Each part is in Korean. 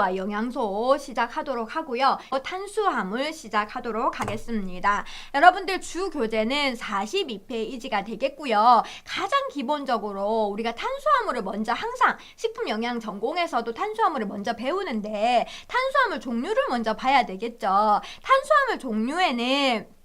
에너지와 영양소 시작하도록 하고요. 탄수화물 시작하도록 하겠습니다. 여러분들 주 교재는 42페이지가 되겠고요. 가장 기본적으로 우리가 탄수화물을 먼저 항상 식품영양 전공에서도 탄수화물을 먼저 배우는데 탄수화물 종류를 먼저 봐야 되겠죠. 탄수화물 종류에는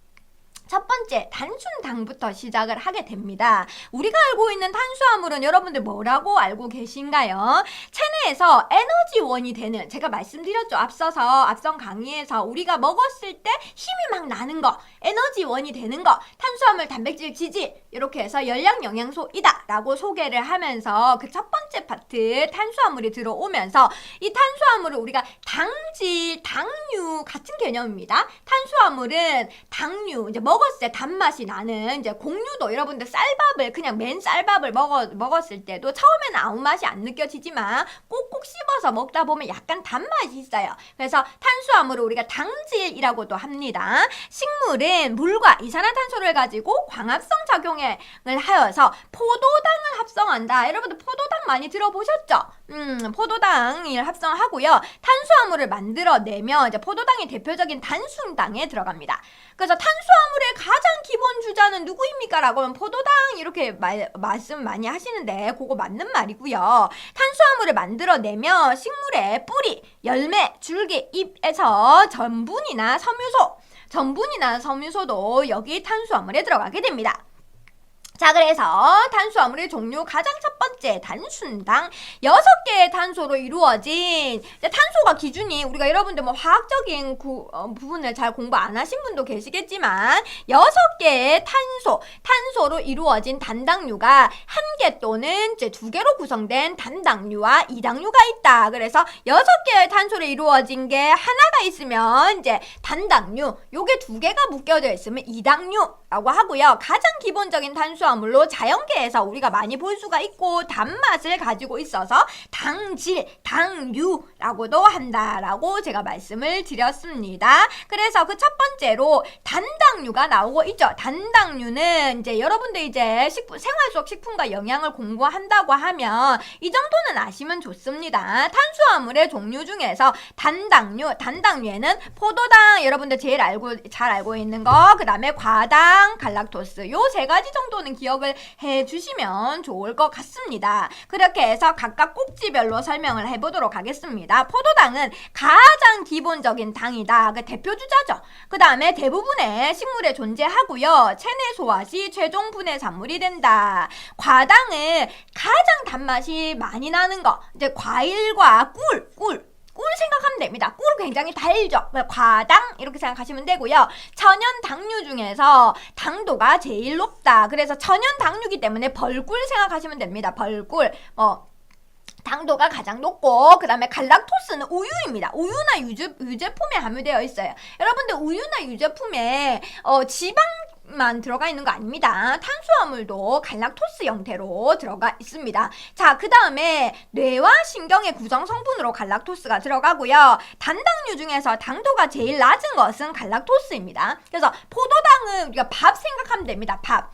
첫 번째, 단순당부터 시작을 하게 됩니다. 우리가 알고 있는 탄수화물은 여러분들 뭐라고 알고 계신가요? 체내에서 에너지원이 되는, 제가 말씀드렸죠. 앞선 강의에서 우리가 먹었을 때 힘이 막 나는 거, 에너지원이 되는 거, 탄수화물, 단백질, 지질 이렇게 해서 열량 영양소이다 라고 소개를 하면서 그 첫 번째 파트 탄수화물이 들어오면서 이 탄수화물을 우리가 당질, 당류 같은 개념입니다. 탄수화물은 당류, 이제 먹었을 때 단맛이 나는 이제 곡류도 여러분들 쌀밥을 그냥 맨 쌀밥을 먹었을 때도 처음에는 아무 맛이 안 느껴지지만 꼭꼭 씹어서 먹다 보면 약간 단맛이 있어요. 그래서 탄수화물을 우리가 당질이라고도 합니다. 식물은 물과 이산화탄소를 가지고 광합성 작용을 하여서 포도당을 합성한다. 여러분들 포도당 많이 들어보셨죠? 포도당을 합성하고요. 탄수화물을 만들어내면 이제 포도당이 대표적인 단순당에 들어갑니다. 그래서 탄수화물의 가장 기본 주자는 누구입니까? 라고 하면 포도당 이렇게 말씀 많이 하시는데 그거 맞는 말이고요. 탄수화물을 만들어내면 식물의 뿌리, 열매, 줄기, 잎에서 전분이나 섬유소도 여기 탄수화물에 들어가게 됩니다. 자, 그래서 탄수화물의 종류 가장 첫 번째 단순당 6개의 탄소로 이루어진 탄소가 기준이 우리가 여러분들 뭐 화학적인 부분을 잘 공부 안 하신 분도 계시겠지만 6개의 탄소로 이루어진 단당류가 1개 또는 이제 2개로 구성된 단당류와 이당류가 있다. 그래서 6개의 탄소로 이루어진 게 하나가 있으면 이제 단당류, 요게 2개가 묶여져 있으면 이당류라고 하고요. 가장 기본적인 탄수화물로 자연계에서 우리가 많이 볼 수가 있고 단맛을 가지고 있어서 당질, 당류라고도 한다라고 제가 말씀을 드렸습니다. 그래서 그 첫 번째로 단당류가 나오고 있죠. 단당류는 이제 여러분들 이제 생활 속 식품과 영양을 공부한다고 하면 이 정도는 아시면 좋습니다. 탄수화물의 종류 중에서 단당류에는 포도당 여러분들 제일 잘 알고 있는 거, 그 다음에 과당, 갈락토스 요 3가지 정도는 기억을 해주시면 좋을 것 같습니다. 그렇게 해서 각각 꼭지별로 설명을 해보도록 하겠습니다. 포도당은 가장 기본적인 당이다. 그 대표주자죠. 그 다음에 대부분의 식물에 존재하고요. 체내 소화 시 최종 분해産물이 된다. 과당은 가장 단맛이 많이 나는 거, 이제 과일과 꿀 생각하면 됩니다. 꿀 굉장히 달죠. 과당 이렇게 생각하시면 되고요. 천연 당류 중에서 당도가 제일 높다. 그래서 천연 당류이기 때문에 벌꿀 생각하시면 됩니다. 벌꿀 당도가 가장 높고, 그 다음에 갈락토스는 우유입니다. 우유나 유제품에 함유되어 있어요. 여러분들 우유나 유제품에 지방만 들어가 있는 거 아닙니다. 탄수화물도 갈락토스 형태로 들어가 있습니다. 자, 그 다음에 뇌와 신경의 구성 성분으로 갈락토스가 들어가고요. 단당류 중에서 당도가 제일 낮은 것은 갈락토스입니다. 그래서 포도당은 우리가 밥 생각하면 됩니다. 밥.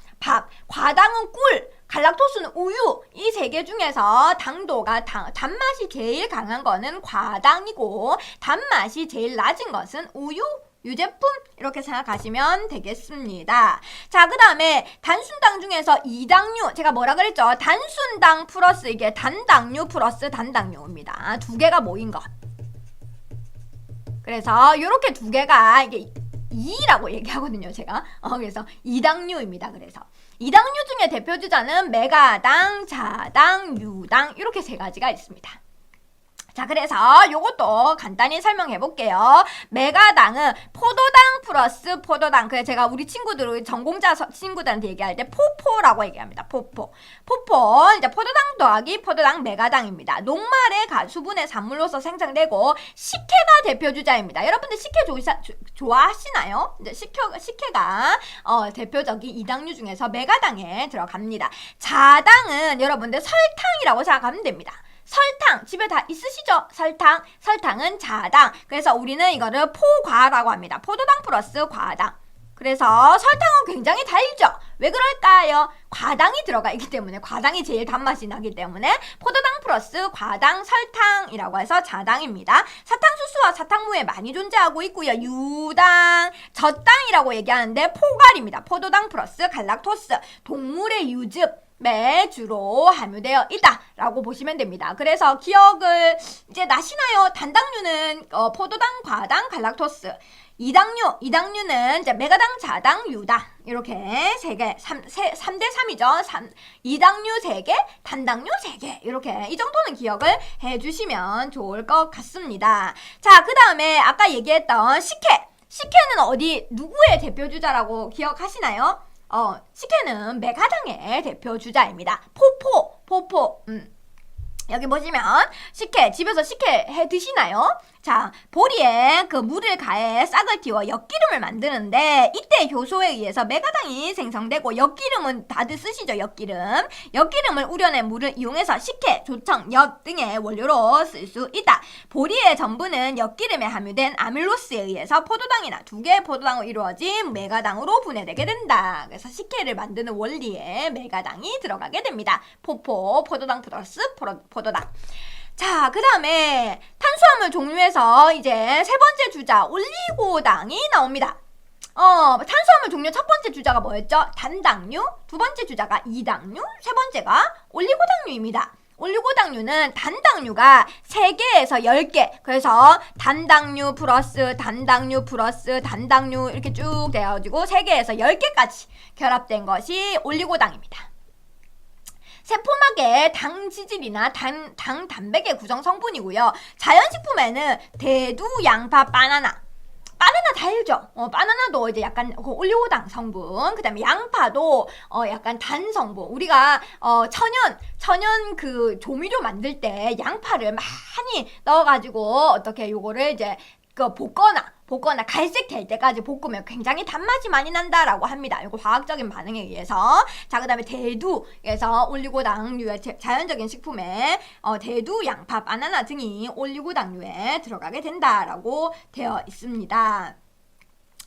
과당은 꿀, 갈락토스는 우유. 이 3개 중에서 당도가 단맛이 제일 강한 거는 과당이고 단맛이 제일 낮은 것은 우유, 유제품 이렇게 생각하시면 되겠습니다. 자, 그 다음에 단순당 중에서 이당류, 제가 뭐라 그랬죠? 단순당 플러스 이게 단당류 플러스 단당류입니다. 2개가 모인 것. 그래서 이렇게 2개가 이게 2라고 얘기하거든요, 제가. 그래서 이당류입니다. 그래서 이당류 중에 대표주자는 메가당, 자당, 유당 이렇게 3가지가 있습니다. 자, 그래서 요것도 간단히 설명해 볼게요. 메가당은 포도당 플러스 포도당. 그래서 제가 우리 친구들, 전공자 친구들한테 얘기할 때 포포라고 얘기합니다. 포포. 이제 포도당 더하기 포도당 메가당입니다. 녹말의 수분의 산물로서 생성되고 식혜가 대표주자입니다. 여러분들 식혜 좋아하시나요? 이제 식혜가 대표적인 이당류 중에서 메가당에 들어갑니다. 자당은 여러분들 설탕이라고 생각하면 됩니다. 설탕 집에 다 있으시죠? 설탕은 자당. 그래서 우리는 이거를 포과라고 합니다. 포도당 플러스 과당. 그래서 설탕은 굉장히 달죠. 왜 그럴까요? 과당이 들어가 있기 때문에, 과당이 제일 단맛이 나기 때문에 포도당 플러스 과당 설탕이라고 해서 자당입니다. 사탕수수와 사탕무에 많이 존재하고 있고요. 유당, 젖당이라고 얘기하는데 포갈입니다. 포도당 플러스 갈락토스, 동물의 유즙에 주로 함유되어 있다라고 보시면 됩니다. 그래서 기억을 이제 나시나요? 단당류는 포도당, 과당, 갈락토스. 이당류는 이제 메가당, 자당, 유당 이렇게 3개, 3대 3이죠. 이당류 3개, 단당류 3개 이렇게 이 정도는 기억을 해주시면 좋을 것 같습니다. 자, 그 다음에 아까 얘기했던 식혜. 식혜는 어디 누구의 대표주자라고 기억하시나요? 식혜는 메가당의 대표주자입니다. 포포. 여기 보시면 식혜, 집에서 식혜 해 드시나요? 자, 보리에 그 물을 가해 싹을 틔워 엿기름을 만드는데 이때 효소에 의해서 메가당이 생성되고 엿기름은 다들 쓰시죠, 엿기름. 엿기름을 우려낸 물을 이용해서 식혜, 조청, 엿 등의 원료로 쓸 수 있다. 보리의 전분은 엿기름에 함유된 아밀로스에 의해서 포도당이나 2개의 포도당으로 이루어진 메가당으로 분해되게 된다. 그래서 식혜를 만드는 원리에 메가당이 들어가게 됩니다. 포도당 플러스 포도당. 자, 그 다음에 탄수화물 종류에서 이제 세 번째 주자 올리고당이 나옵니다. 탄수화물 종류 첫 번째 주자가 뭐였죠? 단당류, 두 번째 주자가 이당류, 세 번째가 올리고당류입니다. 올리고당류는 단당류가 3개에서 10개, 그래서 단당류 플러스 단당류 플러스 단당류 이렇게 쭉 되어가지고 3개에서 10개까지 결합된 것이 올리고당입니다. 세포막의 당 지질이나 당 단백의 구성 성분이고요. 자연식품에는 대두, 양파, 바나나 달죠. 바나나도 이제 약간 그 올리고당 성분, 그 다음에 양파도 약간 단 성분. 우리가 천연 그 조미료 만들 때 양파를 많이 넣어가지고 어떻게 요거를 이제 그 볶거나 갈색 될 때까지 볶으면 굉장히 단맛이 많이 난다라고 합니다. 이거 화학적인 반응에 의해서. 자, 그 다음에 대두에서 올리고당류의 자연적인 식품에 대두, 양파, 바나나 등이 올리고당류에 들어가게 된다라고 되어 있습니다.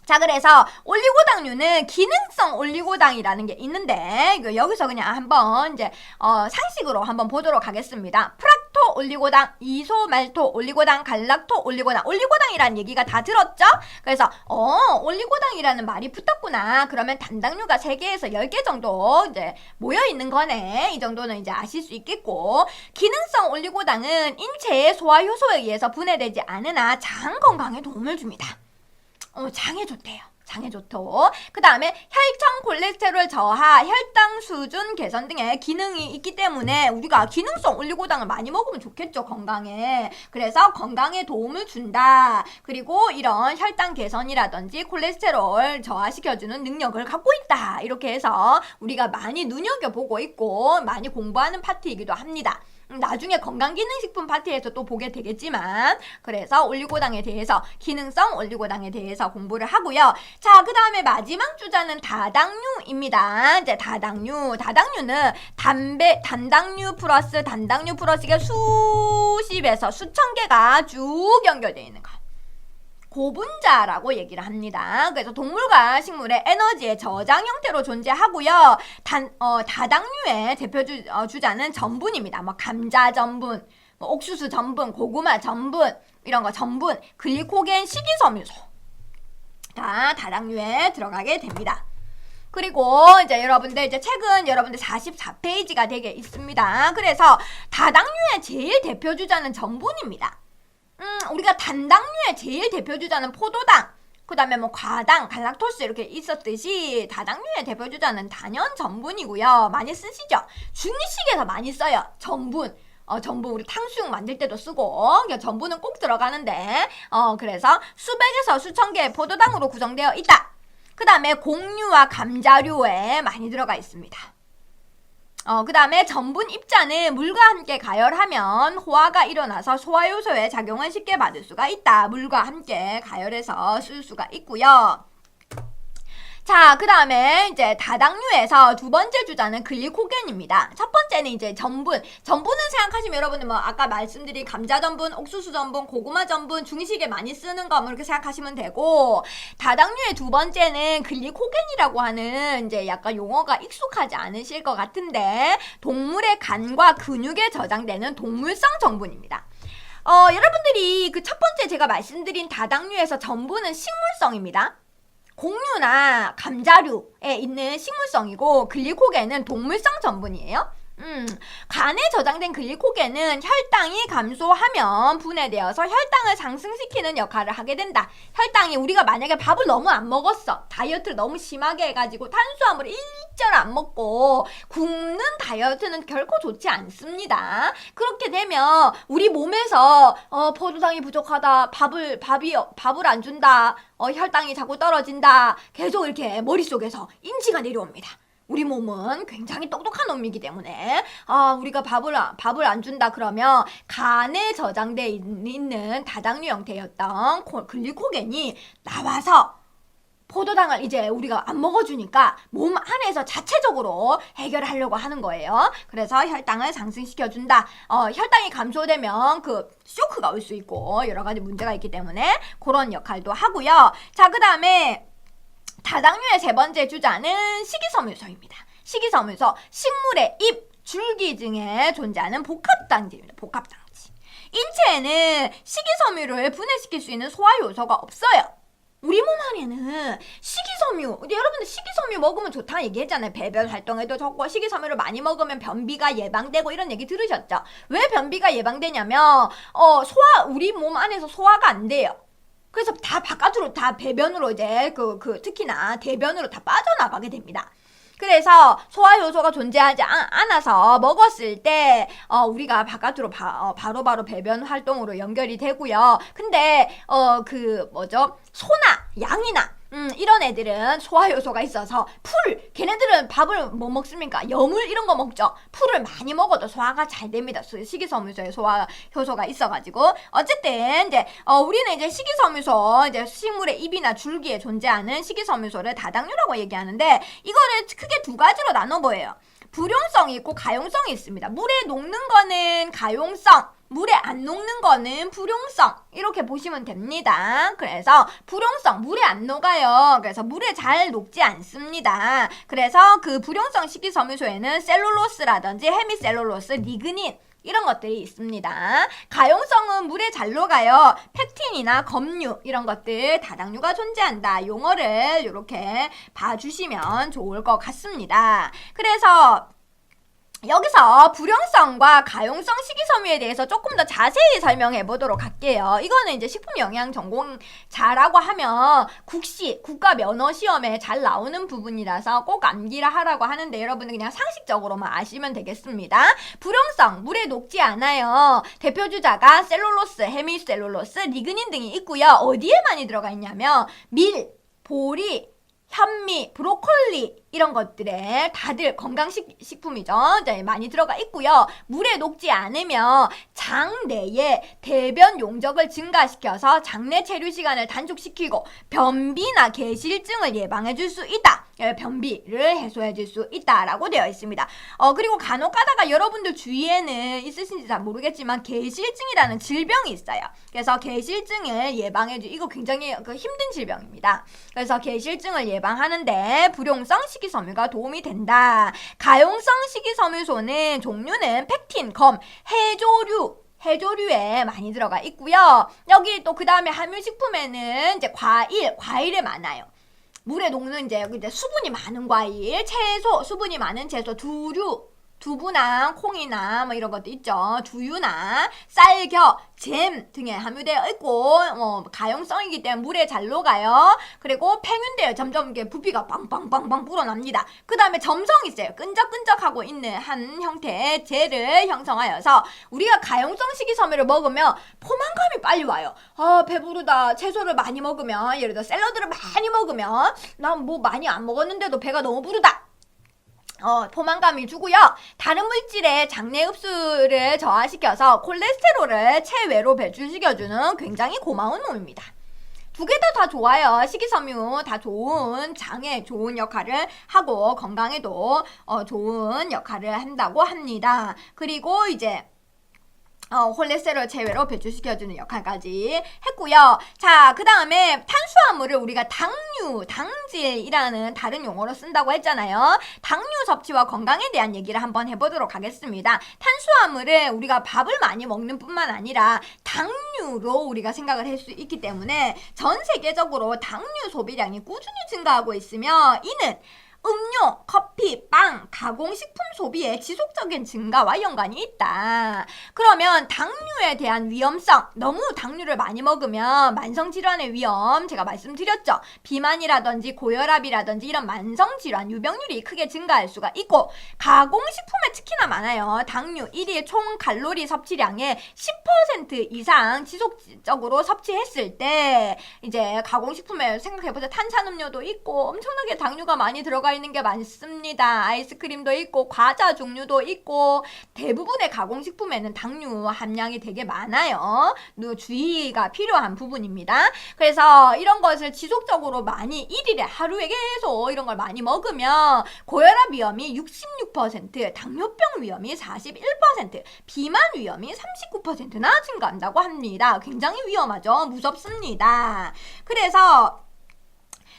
자, 그래서 올리고당류는 기능성 올리고당이라는 게 있는데 여기서 그냥 한번 이제 상식으로 한번 보도록 하겠습니다. 프락토 올리고당, 이소말토 올리고당, 갈락토 올리고당이라는 얘기가 다 들었죠? 그래서 올리고당이라는 말이 붙었구나. 그러면 단당류가 3개에서 10개 정도 이제 모여 있는 거네. 이 정도는 이제 아실 수 있겠고, 기능성 올리고당은 인체의 소화 효소에 의해서 분해되지 않으나 장 건강에 도움을 줍니다. 장에 좋대요. 장에 좋고, 그 다음에 혈청 콜레스테롤 저하, 혈당 수준 개선 등의 기능이 있기 때문에 우리가 기능성 올리고당을 많이 먹으면 좋겠죠, 건강에. 그래서 건강에 도움을 준다. 그리고 이런 혈당 개선이라든지 콜레스테롤 저하시켜주는 능력을 갖고 있다. 이렇게 해서 우리가 많이 눈여겨보고 있고 많이 공부하는 파트이기도 합니다. 나중에 건강기능식품 파트에서 또 보게 되겠지만, 그래서 올리고당에 대해서, 기능성 올리고당에 대해서 공부를 하고요. 자, 그 다음에 마지막 주자는 다당류입니다. 이제 다당류는 단당류 플러스 이게 수십에서 수천 개가 쭉 연결되어 있는 거. 고분자라고 얘기를 합니다. 그래서 동물과 식물의 에너지의 저장 형태로 존재하고요. 다당류의 대표 주자는 전분입니다. 뭐 감자 전분, 뭐 옥수수 전분, 고구마 전분, 이런 거 전분, 글리코겐, 식이섬유소 다 다당류에 들어가게 됩니다. 그리고 이제 여러분들 책은 여러분들 44페이지가 되게 있습니다. 그래서 다당류의 제일 대표 주자는 전분입니다. 우리가 단당류의 제일 대표주자는 포도당, 그 다음에 뭐 과당, 갈락토스 이렇게 있었듯이 다당류의 대표주자는 단연 전분이고요. 많이 쓰시죠? 중식에서 많이 써요. 전분 우리 탕수육 만들 때도 쓰고, 전분은 꼭 들어가는데, 그래서 수백에서 수천 개의 포도당으로 구성되어 있다. 그 다음에 곡류와 감자류에 많이 들어가 있습니다. 그 다음에 전분 입자는 물과 함께 가열하면 호화가 일어나서 소화효소의 작용을 쉽게 받을 수가 있다. 물과 함께 가열해서 쓸 수가 있고요. 자, 그 다음에 이제 다당류에서 두 번째 주자는 글리코겐입니다. 첫 번째는 이제 전분. 전분은 생각하시면 여러분들 뭐 아까 말씀드린 감자 전분, 옥수수 전분, 고구마 전분, 중식에 많이 쓰는 거 뭐 이렇게 생각하시면 되고, 다당류의 두 번째는 글리코겐이라고 하는 이제 약간 용어가 익숙하지 않으실 것 같은데, 동물의 간과 근육에 저장되는 동물성 성분입니다. 여러분들이 그 첫 번째 제가 말씀드린 다당류에서 전분은 식물성입니다. 곡류나 감자류에 있는 식물성이고, 글리코겐은 동물성 전분이에요. 간에 저장된 글리코겐은 혈당이 감소하면 분해되어서 혈당을 상승시키는 역할을 하게 된다. 혈당이 우리가 만약에 밥을 너무 안 먹었어. 다이어트를 너무 심하게 해가지고 탄수화물을 일절 안 먹고 굶는 다이어트는 결코 좋지 않습니다. 그렇게 되면 우리 몸에서 포도당이 부족하다. 밥을 안 준다. 혈당이 자꾸 떨어진다. 계속 이렇게 머릿속에서 인지가 내려옵니다. 우리 몸은 굉장히 똑똑한 놈이기 때문에 우리가 밥을 안 준다 그러면 간에 저장돼 있는 다당류 형태였던 글리코겐이 나와서 포도당을 이제 우리가 안 먹어주니까 몸 안에서 자체적으로 해결을 하려고 하는 거예요. 그래서 혈당을 상승시켜준다. 혈당이 감소되면 그 쇼크가 올 수 있고 여러 가지 문제가 있기 때문에 그런 역할도 하고요. 자, 그 다음에 다당류의 세 번째 주자는 식이섬유소입니다. 식이섬유소, 식물의 잎, 줄기 등에 존재하는 복합당지입니다. 복합당지. 인체에는 식이섬유를 분해시킬 수 있는 소화효소가 없어요. 우리 몸 안에는 식이섬유, 여러분들 식이섬유 먹으면 좋다 얘기했잖아요. 배변 활동에도 좋고 식이섬유를 많이 먹으면 변비가 예방되고 이런 얘기 들으셨죠? 왜 변비가 예방되냐면 우리 몸 안에서 소화가 안 돼요. 그래서 다 바깥으로 다 배변으로 이제 특히나 대변으로 다 빠져나가게 됩니다. 그래서 소화효소가 존재하지 않아서 먹었을 때 우리가 바깥으로 바로바로 배변 활동으로 연결이 되고요. 근데 소나 양이나 이런 애들은 소화효소가 있어서 걔네들은 밥을 뭐 먹습니까? 여물 이런 거 먹죠. 풀을 많이 먹어도 소화가 잘 됩니다. 식이섬유소에 소화효소가 있어가지고 어쨌든 이제 우리는 이제 식이섬유소, 이제 식물의 잎이나 줄기에 존재하는 식이섬유소를 다당류라고 얘기하는데 이거를 크게 두 가지로 나눠보여요. 불용성이 있고 가용성이 있습니다. 물에 녹는 거는 가용성, 물에 안 녹는 거는 불용성 이렇게 보시면 됩니다. 그래서 불용성, 물에 안 녹아요. 그래서 물에 잘 녹지 않습니다. 그래서 그 불용성 식이섬유소에는 셀룰로스라든지 헤미셀룰로스, 리그닌 이런 것들이 있습니다. 가용성은 물에 잘 녹아요. 펙틴이나 검류 이런 것들 다당류가 존재한다. 용어를 이렇게 봐주시면 좋을 것 같습니다. 그래서 여기서 불용성과 가용성 식이섬유에 대해서 조금 더 자세히 설명해 보도록 할게요. 이거는 이제 식품영양 전공자라고 하면 국가 면허 시험에 잘 나오는 부분이라서 꼭 암기를 하라고 하는데 여러분은 그냥 상식적으로만 아시면 되겠습니다. 불용성, 물에 녹지 않아요. 대표 주자가 셀룰로스, 헤미셀룰로스, 리그닌 등이 있고요. 어디에 많이 들어가 있냐면 밀, 보리, 현미, 브로콜리 이런 것들에 다들 건강식품이죠. 많이 들어가 있고요. 물에 녹지 않으면 장 내에 대변 용적을 증가시켜서 장내 체류 시간을 단축시키고 변비나 개실증을 예방해 줄 수 있다. 변비를 해소해 줄 수 있다라고 되어 있습니다. 그리고 간혹 가다가 여러분들 주위에는 있으신지 잘 모르겠지만 개실증이라는 질병이 있어요. 그래서 개실증을 예방해 줄 이거 굉장히 힘든 질병입니다. 그래서 개실증을 예방하는데 불용성 식이섬유가 도움이 된다. 가용성 식이섬유소는 종류는 펙틴, 검, 해조류에 많이 들어가 있고요. 여기 또 그 다음에 함유식품에는 이제 과일에 많아요. 물에 녹는 여기 수분이 많은 과일, 수분이 많은 채소, 두부나 콩이나 뭐 이런 것도 있죠. 두유나 쌀겨, 잼 등에 함유되어 있고 가용성이기 때문에 물에 잘 녹아요. 그리고 팽윤되어 점점 이게 부피가 빵빵빵빵 불어납니다. 그 다음에 점성이 있어요. 끈적끈적하고 있는 한 형태의 젤을 형성하여서 우리가 가용성 식이섬유를 먹으면 포만감이 빨리 와요. 배부르다. 채소를 많이 먹으면 예를 들어 샐러드를 많이 먹으면 난 뭐 많이 안 먹었는데도 배가 너무 부르다. 포만감이 주고요. 다른 물질의 장내 흡수를 저하시켜서 콜레스테롤을 체외로 배출시켜주는 굉장히 고마운 놈입니다. 두 개 다 좋아요. 식이섬유 다 좋은 장에 좋은 역할을 하고 건강에도 좋은 역할을 한다고 합니다. 그리고 이제 콜레스테롤 제외로 배출시켜주는 역할까지 했고요. 자, 그 다음에 탄수화물을 우리가 당질이라는 다른 용어로 쓴다고 했잖아요. 당류 섭취와 건강에 대한 얘기를 한번 해보도록 하겠습니다. 탄수화물을 우리가 밥을 많이 먹는 뿐만 아니라 당류로 우리가 생각을 할 수 있기 때문에 전 세계적으로 당류 소비량이 꾸준히 증가하고 있으며 이는 음료, 커피, 빵, 가공식품 소비의 지속적인 증가와 연관이 있다. 그러면 당류에 대한 위험성, 너무 당류를 많이 먹으면 만성질환의 위험, 제가 말씀드렸죠. 비만이라든지 고혈압이라든지 이런 만성질환, 유병률이 크게 증가할 수가 있고 가공식품에 특히나 많아요. 당류 1일 총 칼로리 섭취량의 10% 이상 지속적으로 섭취했을 때 이제 가공식품에 생각해보자. 탄산음료도 있고 엄청나게 당류가 많이 들어가 있는 게 많습니다. 아이스크림도 있고 과자 종류도 있고 대부분의 가공식품에는 당류 함량이 되게 많아요. 주의가 필요한 부분입니다. 그래서 이런 것을 지속적으로 많이 1일에 하루에 계속 이런 걸 많이 먹으면 고혈압 위험이 66%, 당뇨병 위험이 41%, 비만 위험이 39%나 증가한다고 합니다. 굉장히 위험하죠. 무섭습니다. 그래서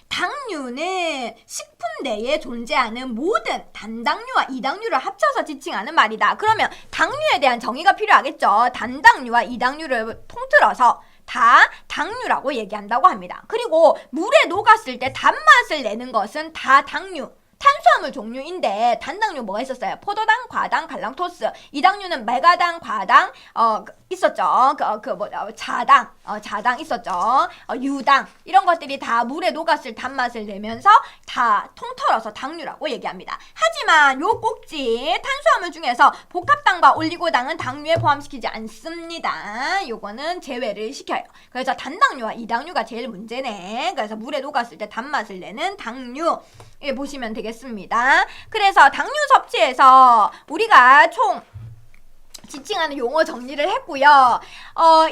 당류는 식품 내에 존재하는 모든 단당류와 이당류를 합쳐서 지칭하는 말이다. 그러면 당류에 대한 정의가 필요하겠죠. 단당류와 이당류를 통틀어서 다 당류라고 얘기한다고 합니다. 그리고 물에 녹았을 때 단맛을 내는 것은 다 당류. 탄수화물 종류인데 단당류 뭐가 있었어요? 포도당, 과당, 갈락토스. 이당류는 메가당, 과당 있었죠. 자당 있었죠. 유당 이런 것들이 다 물에 녹았을 단맛을 내면서 다 통틀어서 당류라고 얘기합니다. 하지만 요 꼭지 탄수화물 중에서 복합당과 올리고당은 당류에 포함시키지 않습니다. 요거는 제외를 시켜요. 그래서 단당류와 이당류가 제일 문제네. 그래서 물에 녹았을 때 단맛을 내는 당류 보시면 되겠습니다. 그래서 당류 섭취에서 우리가 총 지칭하는 용어 정리를 했고요.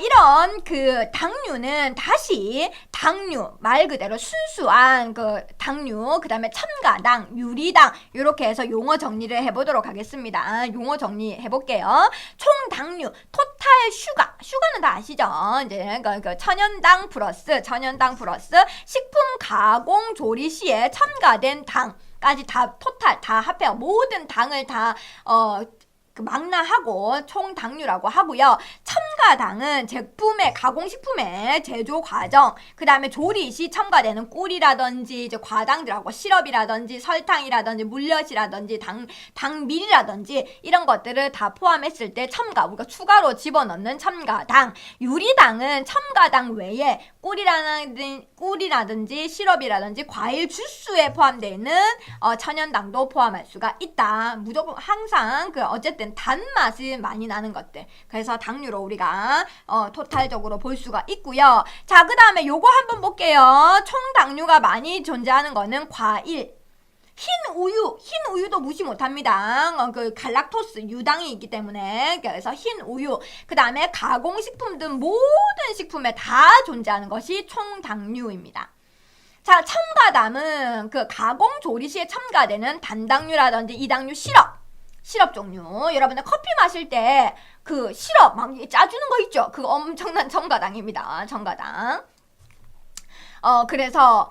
이런 그 당류는 다시 당류 말 그대로 순수한 그 당류, 그 다음에 첨가당, 유리당 이렇게 해서 용어 정리를 해보도록 하겠습니다. 용어 정리해 볼게요. 총 당류, 토탈 슈가는 다 아시죠? 이제 그 천연당 플러스 식품 가공 조리 시에 첨가된 당까지 다 토탈 다 합해요. 모든 당을 다 망라하고 총 당류라고 하고요. 첨가당은 제품의 가공식품의 제조 과정, 그 다음에 조리 시 첨가되는 꿀이라든지 이제 과당들하고 시럽이라든지 설탕이라든지 물엿이라든지 당밀이라든지 이런 것들을 다 포함했을 때 첨가, 우리가 추가로 집어넣는 첨가당. 유리당은 첨가당 외에 꿀이라든지 시럽이라든지 과일 주스에 포함되어 있는 천연당도 포함할 수가 있다. 무조건 항상 어쨌든 단맛이 많이 나는 것들. 그래서 당류로 우리가 토탈적으로 볼 수가 있고요. 자, 그 다음에 요거 한번 볼게요. 총 당류가 많이 존재하는 거는 과일, 흰 우유도 무시 못합니다. 그 갈락토스 유당이 있기 때문에. 그래서 흰 우유, 그 다음에 가공식품 등 모든 식품에 다 존재하는 것이 총당류입니다. 자, 첨가당은 그 가공 조리 시에 첨가되는 단당류라든지 이당류 시럽 종류. 여러분들 커피 마실 때 그 시럽 막 짜주는 거 있죠? 그거 엄청난 첨가당입니다. 첨가당. 그래서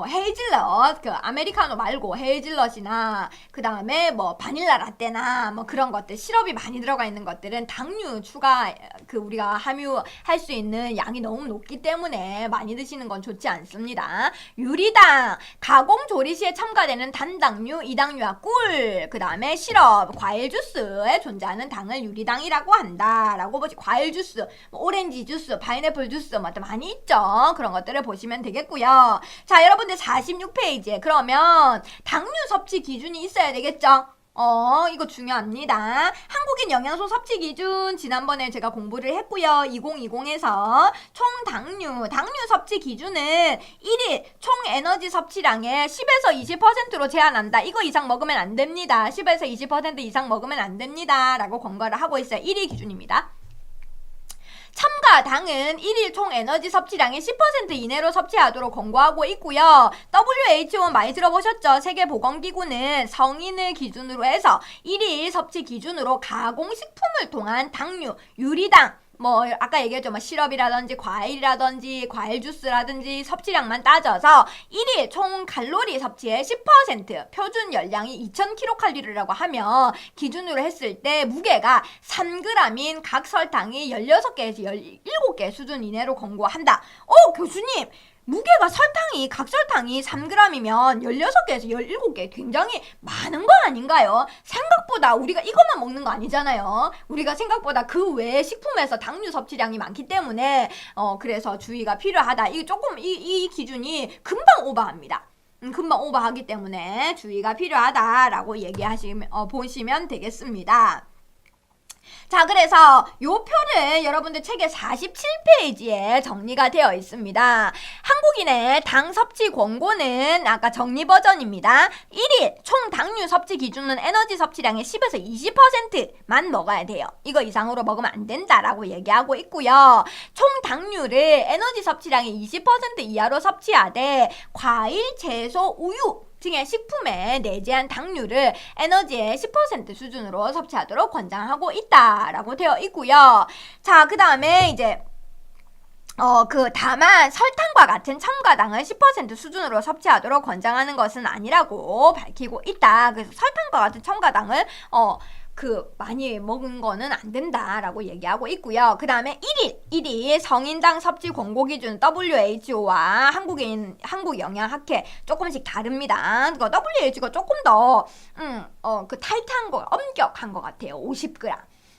헤이즐넛, 아메리카노 말고 헤이즐넛이나 그 다음에 뭐 바닐라 라떼나 뭐 그런 것들, 시럽이 많이 들어가 있는 것들은 당류 추가 우리가 함유할 수 있는 양이 너무 높기 때문에 많이 드시는 건 좋지 않습니다. 유리당, 가공 조리 시에 첨가되는 단당류, 이당류와 꿀, 그 다음에 시럽, 과일 주스에 존재하는 당을 유리당이라고 한다라고 보지. 과일 주스, 뭐 오렌지 주스, 파인애플 주스 뭐 많이 있죠. 그런 것들을 보시면 되겠고요. 자, 여러분들 46페이지에 그러면 당류 섭취 기준이 있어야 되겠죠? 이거 중요합니다. 한국인 영양소 섭취 기준 지난번에 제가 공부를 했고요. 2020에서 총 당류 섭취 기준은 1일 총 에너지 섭취량의 10에서 20%로 제한한다. 이거 이상 먹으면 안 됩니다. 10에서 20% 이상 먹으면 안 됩니다. 라고 권고를 하고 있어요. 1일 기준입니다. 첨가당은 1일 총 에너지 섭취량의 10% 이내로 섭취하도록 권고하고 있고요. WHO 많이 들어보셨죠? 세계보건기구는 성인을 기준으로 해서 1일 섭취 기준으로 가공식품을 통한 당류, 유리당, 뭐 아까 얘기했죠. 뭐 시럽이라든지 과일이라든지 과일 주스라든지 섭취량만 따져서 1일 총 칼로리 섭취의 10% 표준 열량이 2000kcal라고 하면 기준으로 했을 때 무게가 3g인 각 설탕이 16개에서 17개 수준 이내로 권고한다. 교수님, 무게가 각 설탕이 3g이면 16개에서 17개 굉장히 많은 거 아닌가요? 생각보다 우리가 이것만 먹는 거 아니잖아요. 우리가 생각보다 그 외에 식품에서 당류 섭취량이 많기 때문에 그래서 주의가 필요하다. 이 기준이 금방 오버합니다. 금방 오버하기 때문에 주의가 필요하다라고 보시면 되겠습니다. 자, 그래서 요 표를 여러분들 책의 47페이지에 정리가 되어 있습니다. 한국인의 당 섭취 권고는 아까 정리 버전입니다. 1일 총 당류 섭취 기준은 에너지 섭취량의 10에서 20%만 먹어야 돼요. 이거 이상으로 먹으면 안 된다라고 얘기하고 있고요. 총 당류를 에너지 섭취량의 20% 이하로 섭취하되 과일, 채소, 우유 등의 식품에 내재한 당류를 에너지의 10% 수준으로 섭취하도록 권장하고 있다라고 되어 있고요. 자, 그 다음에 이제 다만 설탕과 같은 첨가당을 10% 수준으로 섭취하도록 권장하는 것은 아니라고 밝히고 있다. 그래서 설탕과 같은 첨가당을 많이 먹은 거는 안 된다라고 얘기하고 있고요. 그 다음에 1일 성인당 섭취 권고 기준 WHO와 한국영양학회 조금씩 다릅니다. WHO가 조금 더 타이트한 거, 엄격한 것 같아요. 50g.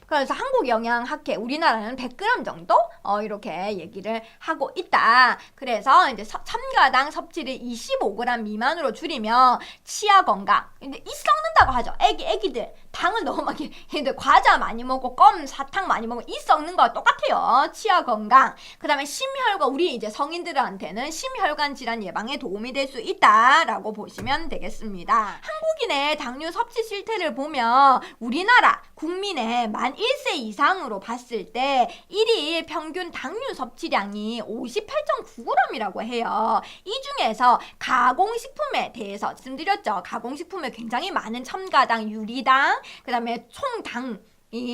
그래서 한국영양학회 우리나라는 100g 정도 이렇게 얘기를 하고 있다. 그래서 이제 첨가당 섭취를 25g 미만으로 줄이면 치아 건강. 근데 이 썩는다고 하죠. 애기들 당을 너무 많이 얘들 과자 많이 먹고 껌, 사탕 많이 먹고 이 썩는 거 똑같아요. 치아 건강. 그다음에 심혈관, 우리 이제 성인들한테는 심혈관 질환 예방에 도움이 될 수 있다라고 보시면 되겠습니다. 한국인의 당류 섭취 실태를 보면 우리나라 국민의 만 1세 이상으로 봤을 때 1일 평균 당류 섭취량이 58.9g이라고 해요. 이 중에서 가공식품에 대해서 말씀드렸죠. 가공식품에 굉장히 많은 첨가당, 유리당, 그 다음에 총당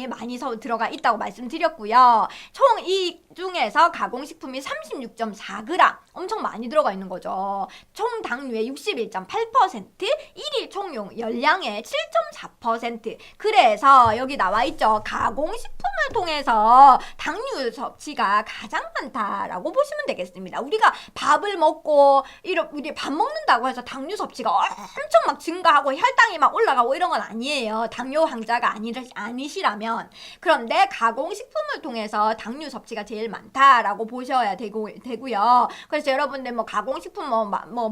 많이 들어가 있다고 말씀드렸고요. 총 이 중에서 가공식품이 36.4g 엄청 많이 들어가 있는 거죠. 총 당류의 61.8%, 1일 총 열량의 7.4%. 그래서 여기 나와 있죠. 가공식품을 통해서 당류 섭취가 가장 많다라고 보시면 되겠습니다. 우리가 밥을 먹고 우리 밥 먹는다고 해서 당류 섭취가 엄청 막 증가하고 혈당이 막 올라가고 이런 건 아니에요. 당뇨 환자가 아니시라면. 그런데 가공식품을 통해서 당류 섭취가 제일 많다라고 보셔야 되고요. 그래서 여러분들 가공식품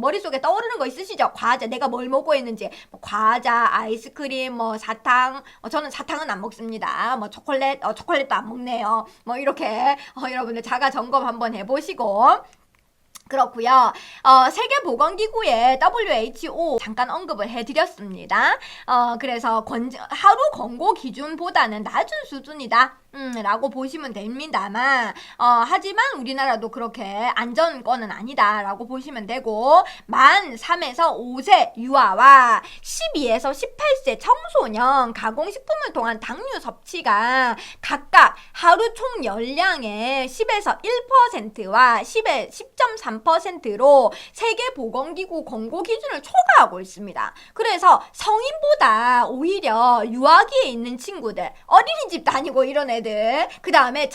머릿속에 떠오르는 거 있으시죠? 과자, 내가 뭘 먹고 있는지, 과자, 아이스크림, 사탕, 저는 사탕은 안 먹습니다. 초콜릿도 안 먹네요. 이렇게 여러분들 자가 점검 한번 해보시고. 그렇고요. 세계보건기구의 WHO 잠깐 언급을 해드렸습니다. 그래서 하루 권고 기준보다는 낮은 수준이다. 라고 보시면 됩니다만 하지만 우리나라도 그렇게 안전권은 아니다 라고 보시면 되고, 만 3에서 5세 유아와 12에서 18세 청소년 가공식품을 통한 당류 섭취가 각각 하루 총 열량의 10에서 1%와 10.3%로 세계보건기구 권고 기준을 초과하고 있습니다. 그래서 성인보다 오히려 유아기에 있는 친구들, 어린이집 다니고 이런 애들, 그 다음에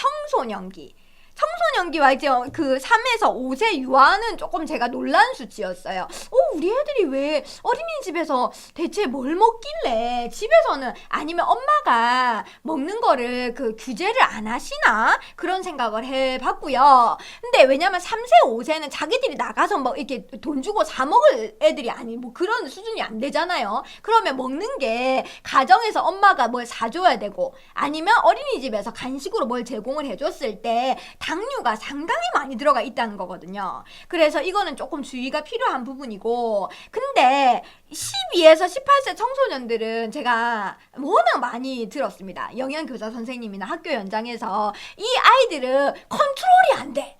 청소년기와 이제 그 3에서 5세 유아는 조금 제가 놀란 수치였어요. 우리 애들이 왜 어린이집에서 대체 뭘 먹길래 집에서는, 아니면 엄마가 먹는 거를 규제를 안 하시나? 그런 생각을 해봤고요. 근데 왜냐면 3세, 5세는 자기들이 나가서 이렇게 돈 주고 사 먹을 애들이 그런 수준이 안 되잖아요. 그러면 먹는 게 가정에서 엄마가 뭘 사줘야 되고, 아니면 어린이집에서 간식으로 뭘 제공을 해줬을 때 당류가 상당히 많이 들어가 있다는 거거든요. 그래서 이거는 조금 주의가 필요한 부분이고, 근데 12에서 18세 청소년들은 제가 워낙 많이 들었습니다. 영양교사 선생님이나 학교 현장에서 이 아이들은 컨트롤이 안 돼.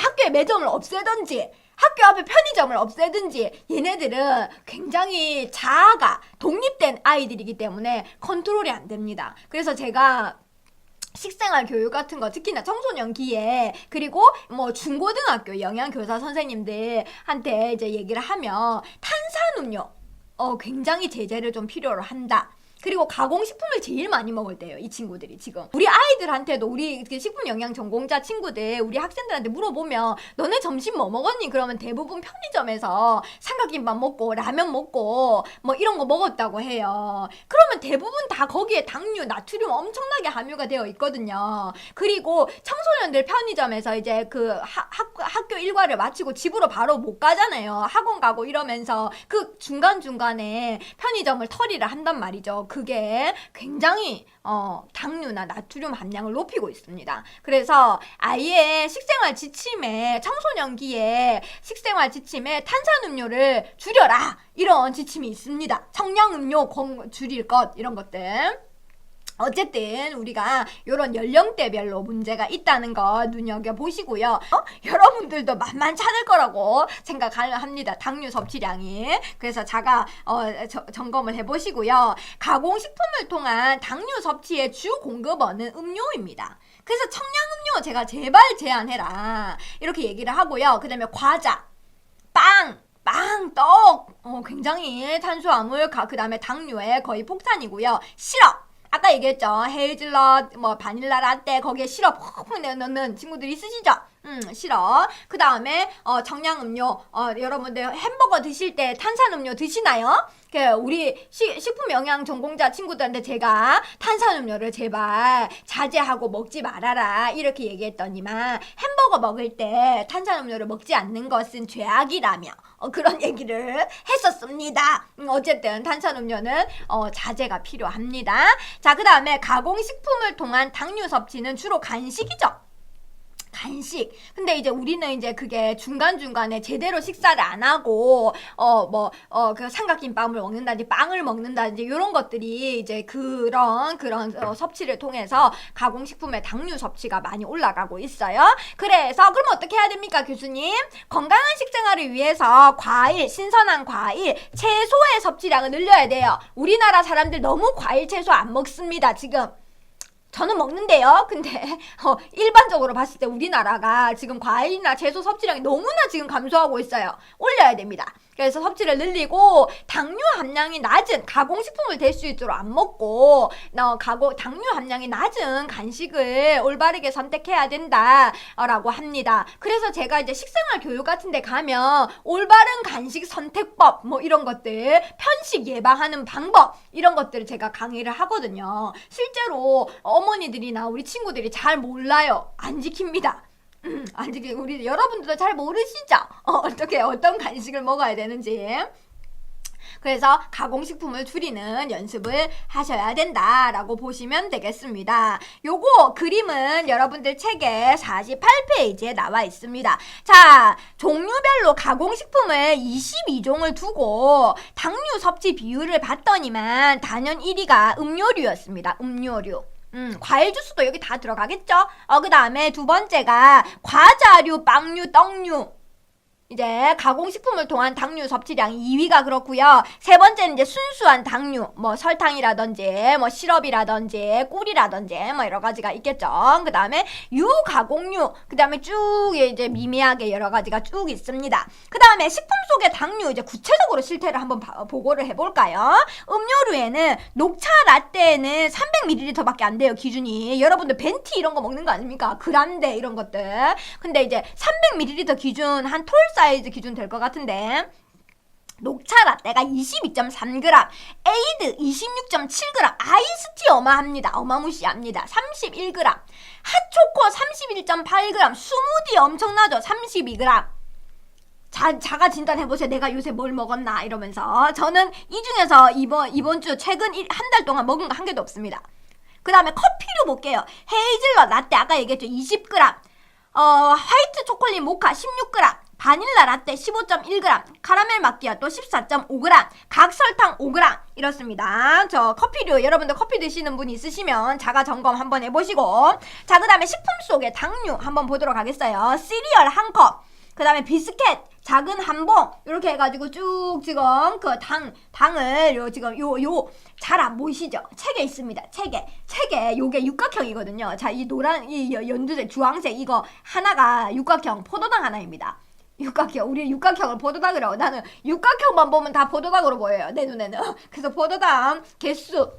학교에 매점을 없애든지 학교 앞에 편의점을 없애든지 얘네들은 굉장히 자아가 독립된 아이들이기 때문에 컨트롤이 안 됩니다. 그래서 제가 식생활 교육 같은 거 특히나 청소년기에 그리고 뭐 중고등학교 영양교사 선생님들한테 이제 얘기를 하면 탄산음료 굉장히 제재를 좀 필요로 한다. 그리고 가공식품을 제일 많이 먹을 때예요. 이 친구들이 지금. 우리 아이들한테도 우리 식품 영양 전공자 친구들 우리 학생들한테 물어보면 너네 점심 뭐 먹었니? 그러면 대부분 편의점에서 삼각김밥 먹고 라면 먹고 뭐 이런 거 먹었다고 해요. 그러면 대부분 다 거기에 당류, 나트륨 엄청나게 함유가 되어 있거든요. 그리고 청소년들 편의점에서 이제 그 학교 일과를 마치고 집으로 바로 못 가잖아요. 학원 가고 이러면서 그 중간중간에 편의점을 털이를 한단 말이죠. 그게 굉장히 당류나 나트륨 함량을 높이고 있습니다. 그래서 아예 식생활 지침에 청소년기에 식생활 지침에 탄산음료를 줄여라 이런 지침이 있습니다. 청량음료 줄일 것 이런 것들. 어쨌든 우리가 이런 연령대별로 문제가 있다는 거 눈여겨보시고요. 여러분들도 만만찮을 거라고 생각합니다. 당류 섭취량이. 그래서 제가 점검을 해보시고요. 가공식품을 통한 당류 섭취의 주 공급원은 음료입니다. 그래서 청량음료 제가 제발 제한해라 이렇게 얘기를 하고요. 그 다음에 과자, 빵, 떡 굉장히 탄수화물, 그 다음에 당류의 거의 폭탄이고요. 시럽 아까 얘기했죠. 헤이즐넛, 뭐 바닐라 라떼 거기에 시럽 훅 넣는 친구들 있으시죠? 시럽. 그 다음에 청량음료. 여러분들 햄버거 드실 때 탄산음료 드시나요? 우리 식품 영양 전공자 친구들한테 제가 탄산음료를 제발 자제하고 먹지 말아라 이렇게 얘기했더니만 햄버거 먹을 때 탄산음료를 먹지 않는 것은 죄악이라며 그런 얘기를 했었습니다. 어쨌든 탄산음료는 자제가 필요합니다. 자, 그 다음에 가공식품을 통한 당류 섭취는 주로 간식이죠. 간식. 근데 이제 우리는 이제 그게 중간중간에 제대로 식사를 안 하고, 그 삼각김밥을 먹는다든지, 빵을 먹는다든지, 이런 것들이 이제 그런 섭취를 통해서 가공식품의 당류 섭취가 많이 올라가고 있어요. 그래서, 그럼 어떻게 해야 됩니까, 교수님? 건강한 식생활을 위해서 과일, 신선한 과일, 채소의 섭취량을 늘려야 돼요. 우리나라 사람들 너무 과일, 채소 안 먹습니다, 지금. 저는 먹는데요. 근데 일반적으로 봤을 때 우리나라가 지금 과일이나 채소 섭취량이 너무나 지금 감소하고 있어요. 올려야 됩니다. 그래서 섭취를 늘리고 당류 함량이 낮은 가공식품을 될 수 있도록 안 먹고 당류 함량이 낮은 간식을 올바르게 선택해야 된다라고 합니다. 그래서 제가 이제 식생활 교육 같은 데 가면 올바른 간식 선택법 뭐 이런 것들, 편식 예방하는 방법 이런 것들을 제가 강의를 하거든요. 실제로 어머니들이나 우리 친구들이 잘 몰라요. 안 지킵니다. 우리 여러분들도 잘 모르시죠? 어떤 간식을 먹어야 되는지. 그래서 가공식품을 줄이는 연습을 하셔야 된다라고 보시면 되겠습니다. 요거 그림은 여러분들 책에 48페이지에 나와 있습니다. 자, 종류별로 가공식품을 22종을 두고 당류 섭취 비율을 봤더니만 단연 1위가 음료류였습니다. 음료류. 과일 주스도 여기 다 들어가겠죠? 그 다음에 두 번째가 과자류, 빵류, 떡류. 이제 가공식품을 통한 당류 섭취량이 2위가 그렇고요. 세 번째는 이제 순수한 당류, 뭐 설탕이라든지, 뭐 시럽이라든지, 꿀이라든지, 뭐 여러 가지가 있겠죠. 그 다음에 유가공류, 그 다음에 쭉 이제 미미하게 여러 가지가 쭉 있습니다. 그 다음에 식품 속의 당류 이제 구체적으로 실태를 한번 보고를 해볼까요? 음료류에는 녹차 라떼에는 300ml밖에 안 돼요, 기준이. 여러분들 벤티 이런 거 먹는 거 아닙니까? 그란데 이런 것들. 근데 이제 300ml 기준 한 톨 사이즈 기준 될 것 같은데 녹차 라떼가 22.3g, 에이드 26.7g, 아이스티 어마무시합니다. 31g, 핫초코 31.8g, 스무디 엄청나죠? 32g. 자가 진단해보세요. 내가 요새 뭘 먹었나 이러면서. 저는 이 중에서 이번 주 최근 한 달 동안 먹은 거 한 개도 없습니다. 그 다음에 커피류 볼게요. 헤이즐넛 라떼 아까 얘기했죠. 20g. 화이트 초콜릿 모카 16g. 바닐라 라떼 15.1g, 카라멜 마키아토 14.5g, 각설탕 5g 이렇습니다. 저 커피류 여러분들 커피 드시는 분 있으시면 자가 점검 한번 해보시고, 자 그 다음에 식품 속에 당류 한번 보도록 하겠어요. 시리얼 한 컵, 그 다음에 비스켓 작은 한 봉 이렇게 해가지고 쭉 지금 그 당을 요 지금 요 잘 안 보이시죠? 책에 있습니다. 책에 요게 육각형이거든요. 자 이 노란 이 연두색 주황색 이거 하나가 육각형 포도당 하나입니다. 육각형, 우리 육각형을 포도당이라고. 나는 육각형만 보면 다 포도당으로 보여요, 내 눈에는. 그래서 포도당 개수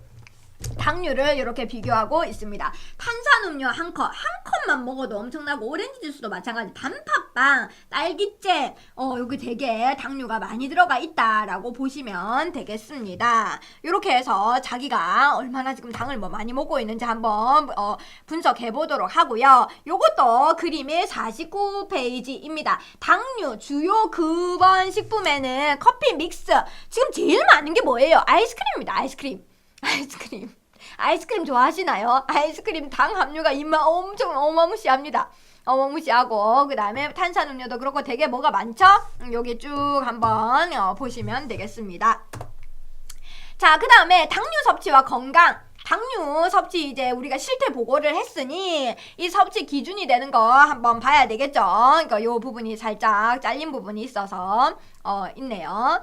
당류를 이렇게 비교하고 있습니다. 탄산음료 한 컵만 먹어도 엄청나고, 오렌지 주스도 마찬가지. 단팥빵, 딸기잼, 여기 되게 당류가 많이 들어가 있다라고 보시면 되겠습니다. 이렇게 해서 자기가 얼마나 지금 당을 많이 먹고 있는지 한번 분석해 보도록 하고요. 요것도 그림이 49페이지입니다. 당류 주요 급원 식품에는 커피 믹스, 지금 제일 많은 게 뭐예요? 아이스크림입니다. 아이스크림 좋아하시나요? 아이스크림 당 함유가 엄청 어마무시합니다. 어마무시하고, 그 다음에 탄산음료도 그렇고 되게 뭐가 많죠? 여기 쭉 한번 보시면 되겠습니다. 자, 그 다음에 당류 섭취와 건강. 당류 섭취 이제 우리가 실태 보고를 했으니 이 섭취 기준이 되는 거 한번 봐야 되겠죠? 그러니까 요 부분이 살짝 잘린 부분이 있어서 있네요.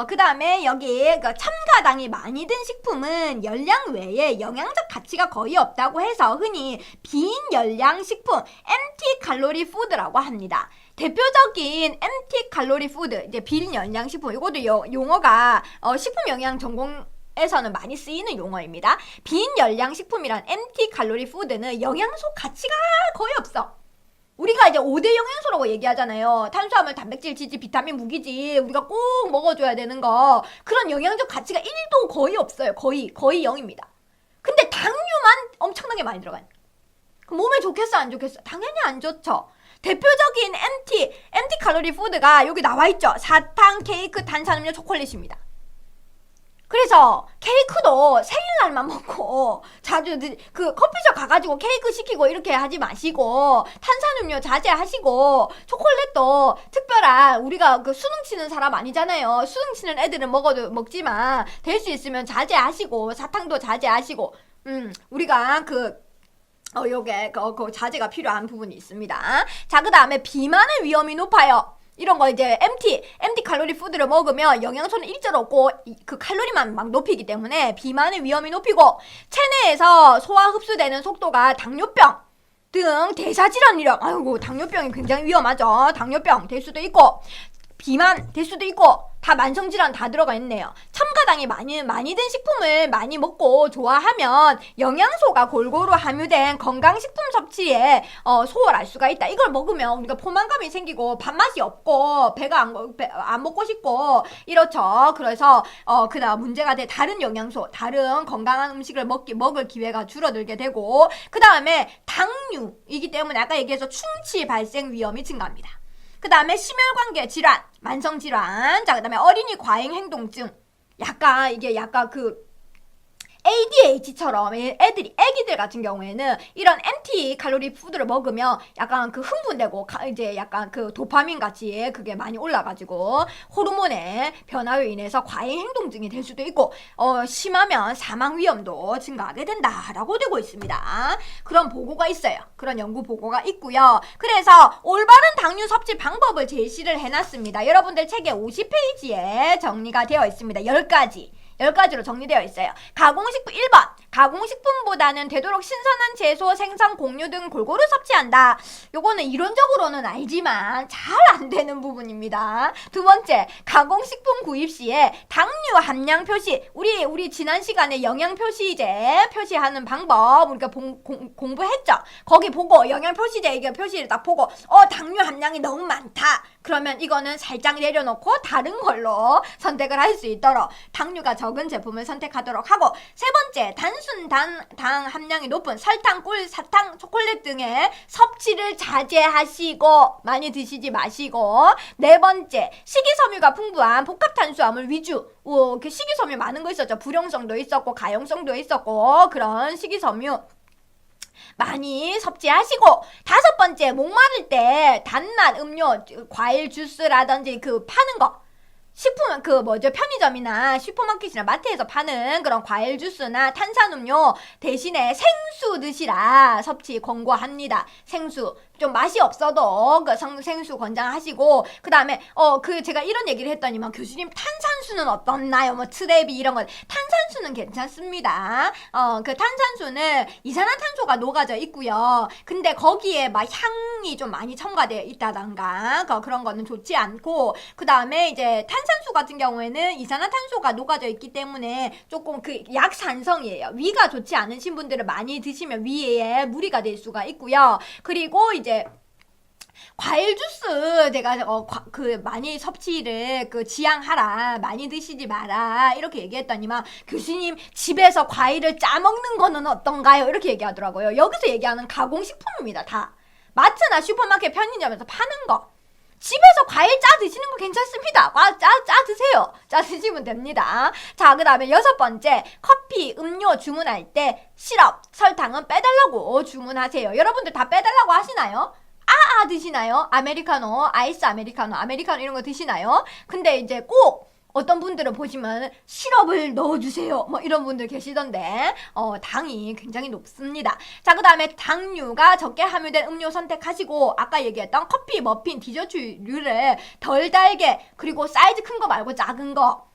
그 다음에 여기 그 첨가당이 많이 든 식품은 열량 외에 영양적 가치가 거의 없다고 해서 흔히 빈열량 식품, empty 칼로리 푸드라고 합니다. 대표적인 empty 칼로리 푸드, 이제 빈열량 식품, 이것도 용어가 식품 영양 전공에서는 많이 쓰이는 용어입니다. 빈열량 식품이란 empty 칼로리 푸드는 영양소 가치가 거의 없어. 우리가 이제 5대 영양소라고 얘기하잖아요. 탄수화물, 단백질, 지질, 비타민, 무기질 우리가 꼭 먹어줘야 되는 거, 그런 영양적 가치가 1도 거의 없어요. 거의 0입니다. 근데 당류만 엄청나게 많이 들어가요. 몸에 좋겠어 안 좋겠어? 당연히 안 좋죠. 대표적인 MT 칼로리 푸드가 여기 나와있죠. 사탕, 케이크, 탄산음료, 초콜릿입니다. 그래서 케이크도 생일날만 먹고 자주 그 커피숍 가가지고 케이크 시키고 이렇게 하지 마시고, 탄산음료 자제하시고, 초콜릿도 특별한 우리가 그 수능 치는 사람 아니잖아요. 수능 치는 애들은 먹지만 될 수 있으면 자제하시고, 사탕도 자제하시고, 우리가 요게 그 자제가 필요한 부분이 있습니다. 자, 그 다음에 비만의 위험이 높아요. 이런 거 이제 MT 칼로리 푸드를 먹으면 영양소는 일절 없고 그 칼로리만 막 높이기 때문에 비만의 위험이 높이고, 체내에서 소화 흡수되는 속도가 당뇨병 등 대사질환 이력, 아이고 당뇨병이 굉장히 위험하죠. 당뇨병 될 수도 있고 비만 될 수도 있고 다 만성질환 다 들어가 있네요. 첨가당이 많이 든 식품을 많이 먹고 좋아하면 영양소가 골고루 함유된 건강식품 섭취에 소홀할 수가 있다. 이걸 먹으면 우리가 포만감이 생기고 밥맛이 없고 배가 안 먹고 싶고 이렇죠. 그래서 그다음 문제가 돼 다른 영양소, 다른 건강한 음식을 먹을 기회가 줄어들게 되고, 그 다음에 당류이기 때문에 아까 얘기해서 충치 발생 위험이 증가합니다. 그 다음에 심혈관계 질환, 만성질환, 자, 그 다음에 어린이 과잉 행동증, 약간 그 ADH처럼 애기들 같은 경우에는 이런 MT 칼로리 푸드를 먹으면 약간 그 흥분되고 이제 약간 그 도파민 같이 그게 많이 올라가지고 호르몬의 변화로 인해서 과잉 행동증이 될 수도 있고, 심하면 사망 위험도 증가하게 된다라고 되고 있습니다. 그런 보고가 있어요. 그런 연구 보고가 있고요. 그래서 올바른 당류 섭취 방법을 제시를 해놨습니다. 여러분들 책에 50페이지에 정리가 되어 있습니다. 10가지로 정리되어 있어요. 가공식품 1번. 가공식품보다는 되도록 신선한 채소, 생선, 곡류 등 골고루 섭취한다. 요거는 이론적으로는 알지만 잘 안 되는 부분입니다. 두 번째, 가공식품 구입 시에 당류 함량 표시. 우리 지난 시간에 영양 표시제 표시하는 방법 우리가 공부했죠. 거기 보고 영양 표시제 이게 표시를 딱 보고 당류 함량이 너무 많다. 그러면 이거는 살짝 내려놓고 다른 걸로 선택을 할 수 있도록 당류가 적은 제품을 선택하도록 하고, 세 번째, 단순 당 함량이 높은 설탕, 꿀, 사탕, 초콜릿 등의 섭취를 자제하시고 많이 드시지 마시고, 네 번째, 식이섬유가 풍부한 복합탄수화물 위주, 그 식이섬유 많은 거 있었죠. 불용성도 있었고 가용성도 있었고 그런 식이섬유 많이 섭취하시고, 다섯 번째, 목마를 때 단맛 음료, 과일 주스라든지 그 파는 거, 식품 편의점이나 슈퍼마켓이나 마트에서 파는 그런 과일 주스나 탄산음료 대신에 생수 드시라 섭취 권고합니다. 생수 좀 맛이 없어도 그 생수 권장하시고, 그 다음에 제가 이런 얘기를 했더니만 교수님 탄산수는 어떻나요? 뭐 트랩이 이런 건, 탄산수는 괜찮습니다. 그 탄산수는 이산화탄소가 녹아져 있고요. 근데 거기에 막 향이 좀 많이 첨가되어 있다던가 그런 거는 좋지 않고, 그 다음에 이제 탄산수 같은 경우에는 이산화탄소가 녹아져 있기 때문에 조금 그 약산성이에요. 위가 좋지 않으신 분들은 많이 드시면 위에 무리가 될 수가 있고요. 그리고 이제 과일 주스 내가 많이 섭취를 지양하라, 많이 드시지 마라 이렇게 얘기했더니만 교수님 집에서 과일을 짜 먹는 거는 어떤가요? 이렇게 얘기하더라고요. 여기서 얘기하는 가공식품입니다. 다 마트나 슈퍼마켓 편의점에서 파는 거, 집에서 과일 짜 드시는 거 괜찮습니다. 짜 드세요. 짜 드시면 됩니다. 자, 그 다음에 여섯 번째, 커피, 음료 주문할 때 시럽, 설탕은 빼달라고 주문하세요. 여러분들 다 빼달라고 하시나요? 드시나요? 아메리카노, 아이스 아메리카노 이런 거 드시나요? 근데 이제 꼭 어떤 분들은 보시면 시럽을 넣어주세요 뭐 이런 분들 계시던데 당이 굉장히 높습니다. 자, 그 다음에 당류가 적게 함유된 음료 선택하시고, 아까 얘기했던 커피, 머핀, 디저트류를 덜 달게, 그리고 사이즈 큰 거 말고 작은 거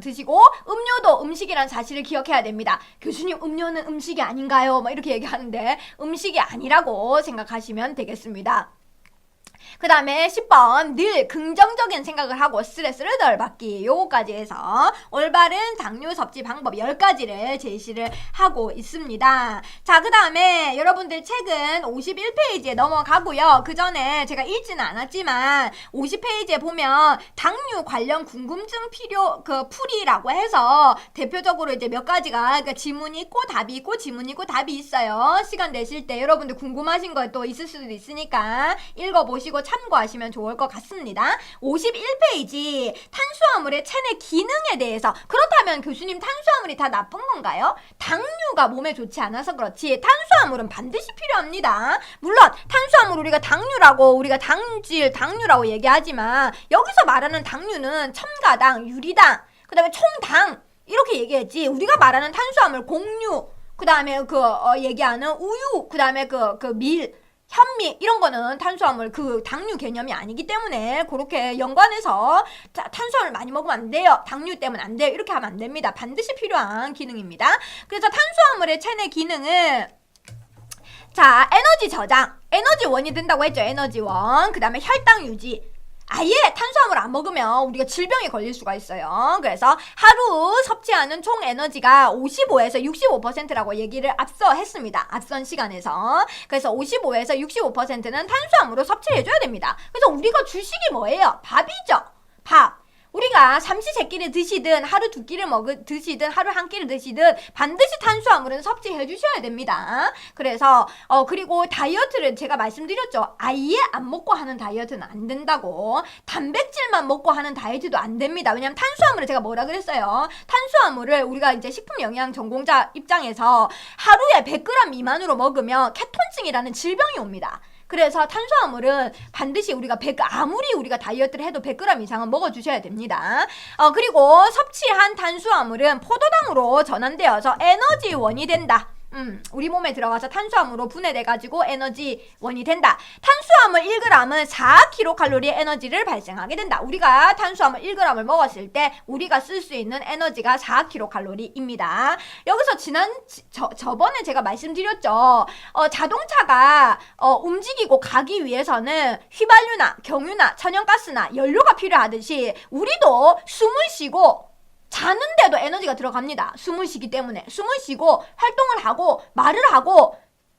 드시고, 음료도 음식이란 사실을 기억해야 됩니다. 교수님 음료는 음식이 아닌가요? 뭐 이렇게 얘기하는데 음식이 아니라고 생각하시면 되겠습니다. 그 다음에 10번, 늘 긍정적인 생각을 하고 스트레스를 덜 받기. 요거까지 해서 올바른 당류 섭취 방법 10가지를 제시를 하고 있습니다. 자, 그 다음에 여러분들 책은 51페이지에 넘어가고요. 그 전에 제가 읽지는 않았지만 50페이지에 보면 당류 관련 궁금증 풀이라고 해서 대표적으로 이제 몇 가지가 지문이 있고 답이 있고 지문이 있고 답이 있어요. 시간 내실 때 여러분들 궁금하신 거 또 있을 수도 있으니까 읽어보시고 참고하시면 좋을 것 같습니다. 51페이지, 탄수화물의 체내 기능에 대해서. 그렇다면 교수님 당수화물이 다 나쁜 건가요? 당류가 몸에 좋지 않아서 그렇지 탄수화물은 반드시 필요합니다. 물론 탄수화물 우리가 당류라고, 우리가 당류라고 얘기하지만 여기서 말하는 당류는 첨가당, 유리당, 그 다음에 총당 이렇게 얘기했지, 우리가 말하는 탄수화물 곡류, 그 다음에 얘기하는 우유, 그 다음에 밀, 현미 이런 거는 탄수화물 당류 개념이 아니기 때문에 그렇게 연관해서 탄수화물 많이 먹으면 안 돼요, 당류 때문에 안 돼요 이렇게 하면 안 됩니다. 반드시 필요한 기능입니다. 그래서 탄수화물의 체내 기능은, 자, 에너지 저장, 에너지원이 된다고 했죠. 에너지원. 그 다음에 혈당 유지. 아예 탄수화물 안 먹으면 우리가 질병에 걸릴 수가 있어요. 그래서 하루 섭취하는 총 에너지가 55에서 65%라고 얘기를 앞서 했습니다. 앞선 시간에서. 그래서 55에서 65%는 탄수화물로 섭취를 해줘야 됩니다. 그래서 우리가 주식이 뭐예요? 밥이죠. 밥. 우리가 삼시세끼를 드시든 하루 두 끼를 드시든 하루 한 끼를 드시든 반드시 탄수화물은 섭취해 주셔야 됩니다. 그래서 그리고 다이어트를 제가 말씀드렸죠. 아예 안 먹고 하는 다이어트는 안 된다고. 단백질만 먹고 하는 다이어트도 안 됩니다. 왜냐면 탄수화물을 제가 뭐라 그랬어요? 탄수화물을 우리가 이제 식품영양 전공자 입장에서 하루에 100g 미만으로 먹으면 케톤증이라는 질병이 옵니다. 그래서 탄수화물은 반드시 아무리 우리가 다이어트를 해도 100g 이상은 먹어주셔야 됩니다. 그리고 섭취한 탄수화물은 포도당으로 전환되어서 에너지원이 된다. 우리 몸에 들어가서 탄수화물로 분해돼가지고 에너지원이 된다. 탄수화물 1g은 4kcal의 에너지를 발생하게 된다. 우리가 탄수화물 1g을 먹었을 때 우리가 쓸 수 있는 에너지가 4kcal입니다. 여기서 저번에 제가 말씀드렸죠. 자동차가 움직이고 가기 위해서는 휘발유나 경유나 천연가스나 연료가 필요하듯이 우리도 숨을 쉬고 자는데도 에너지가 들어갑니다. 숨을 쉬기 때문에. 숨을 쉬고 활동을 하고 말을 하고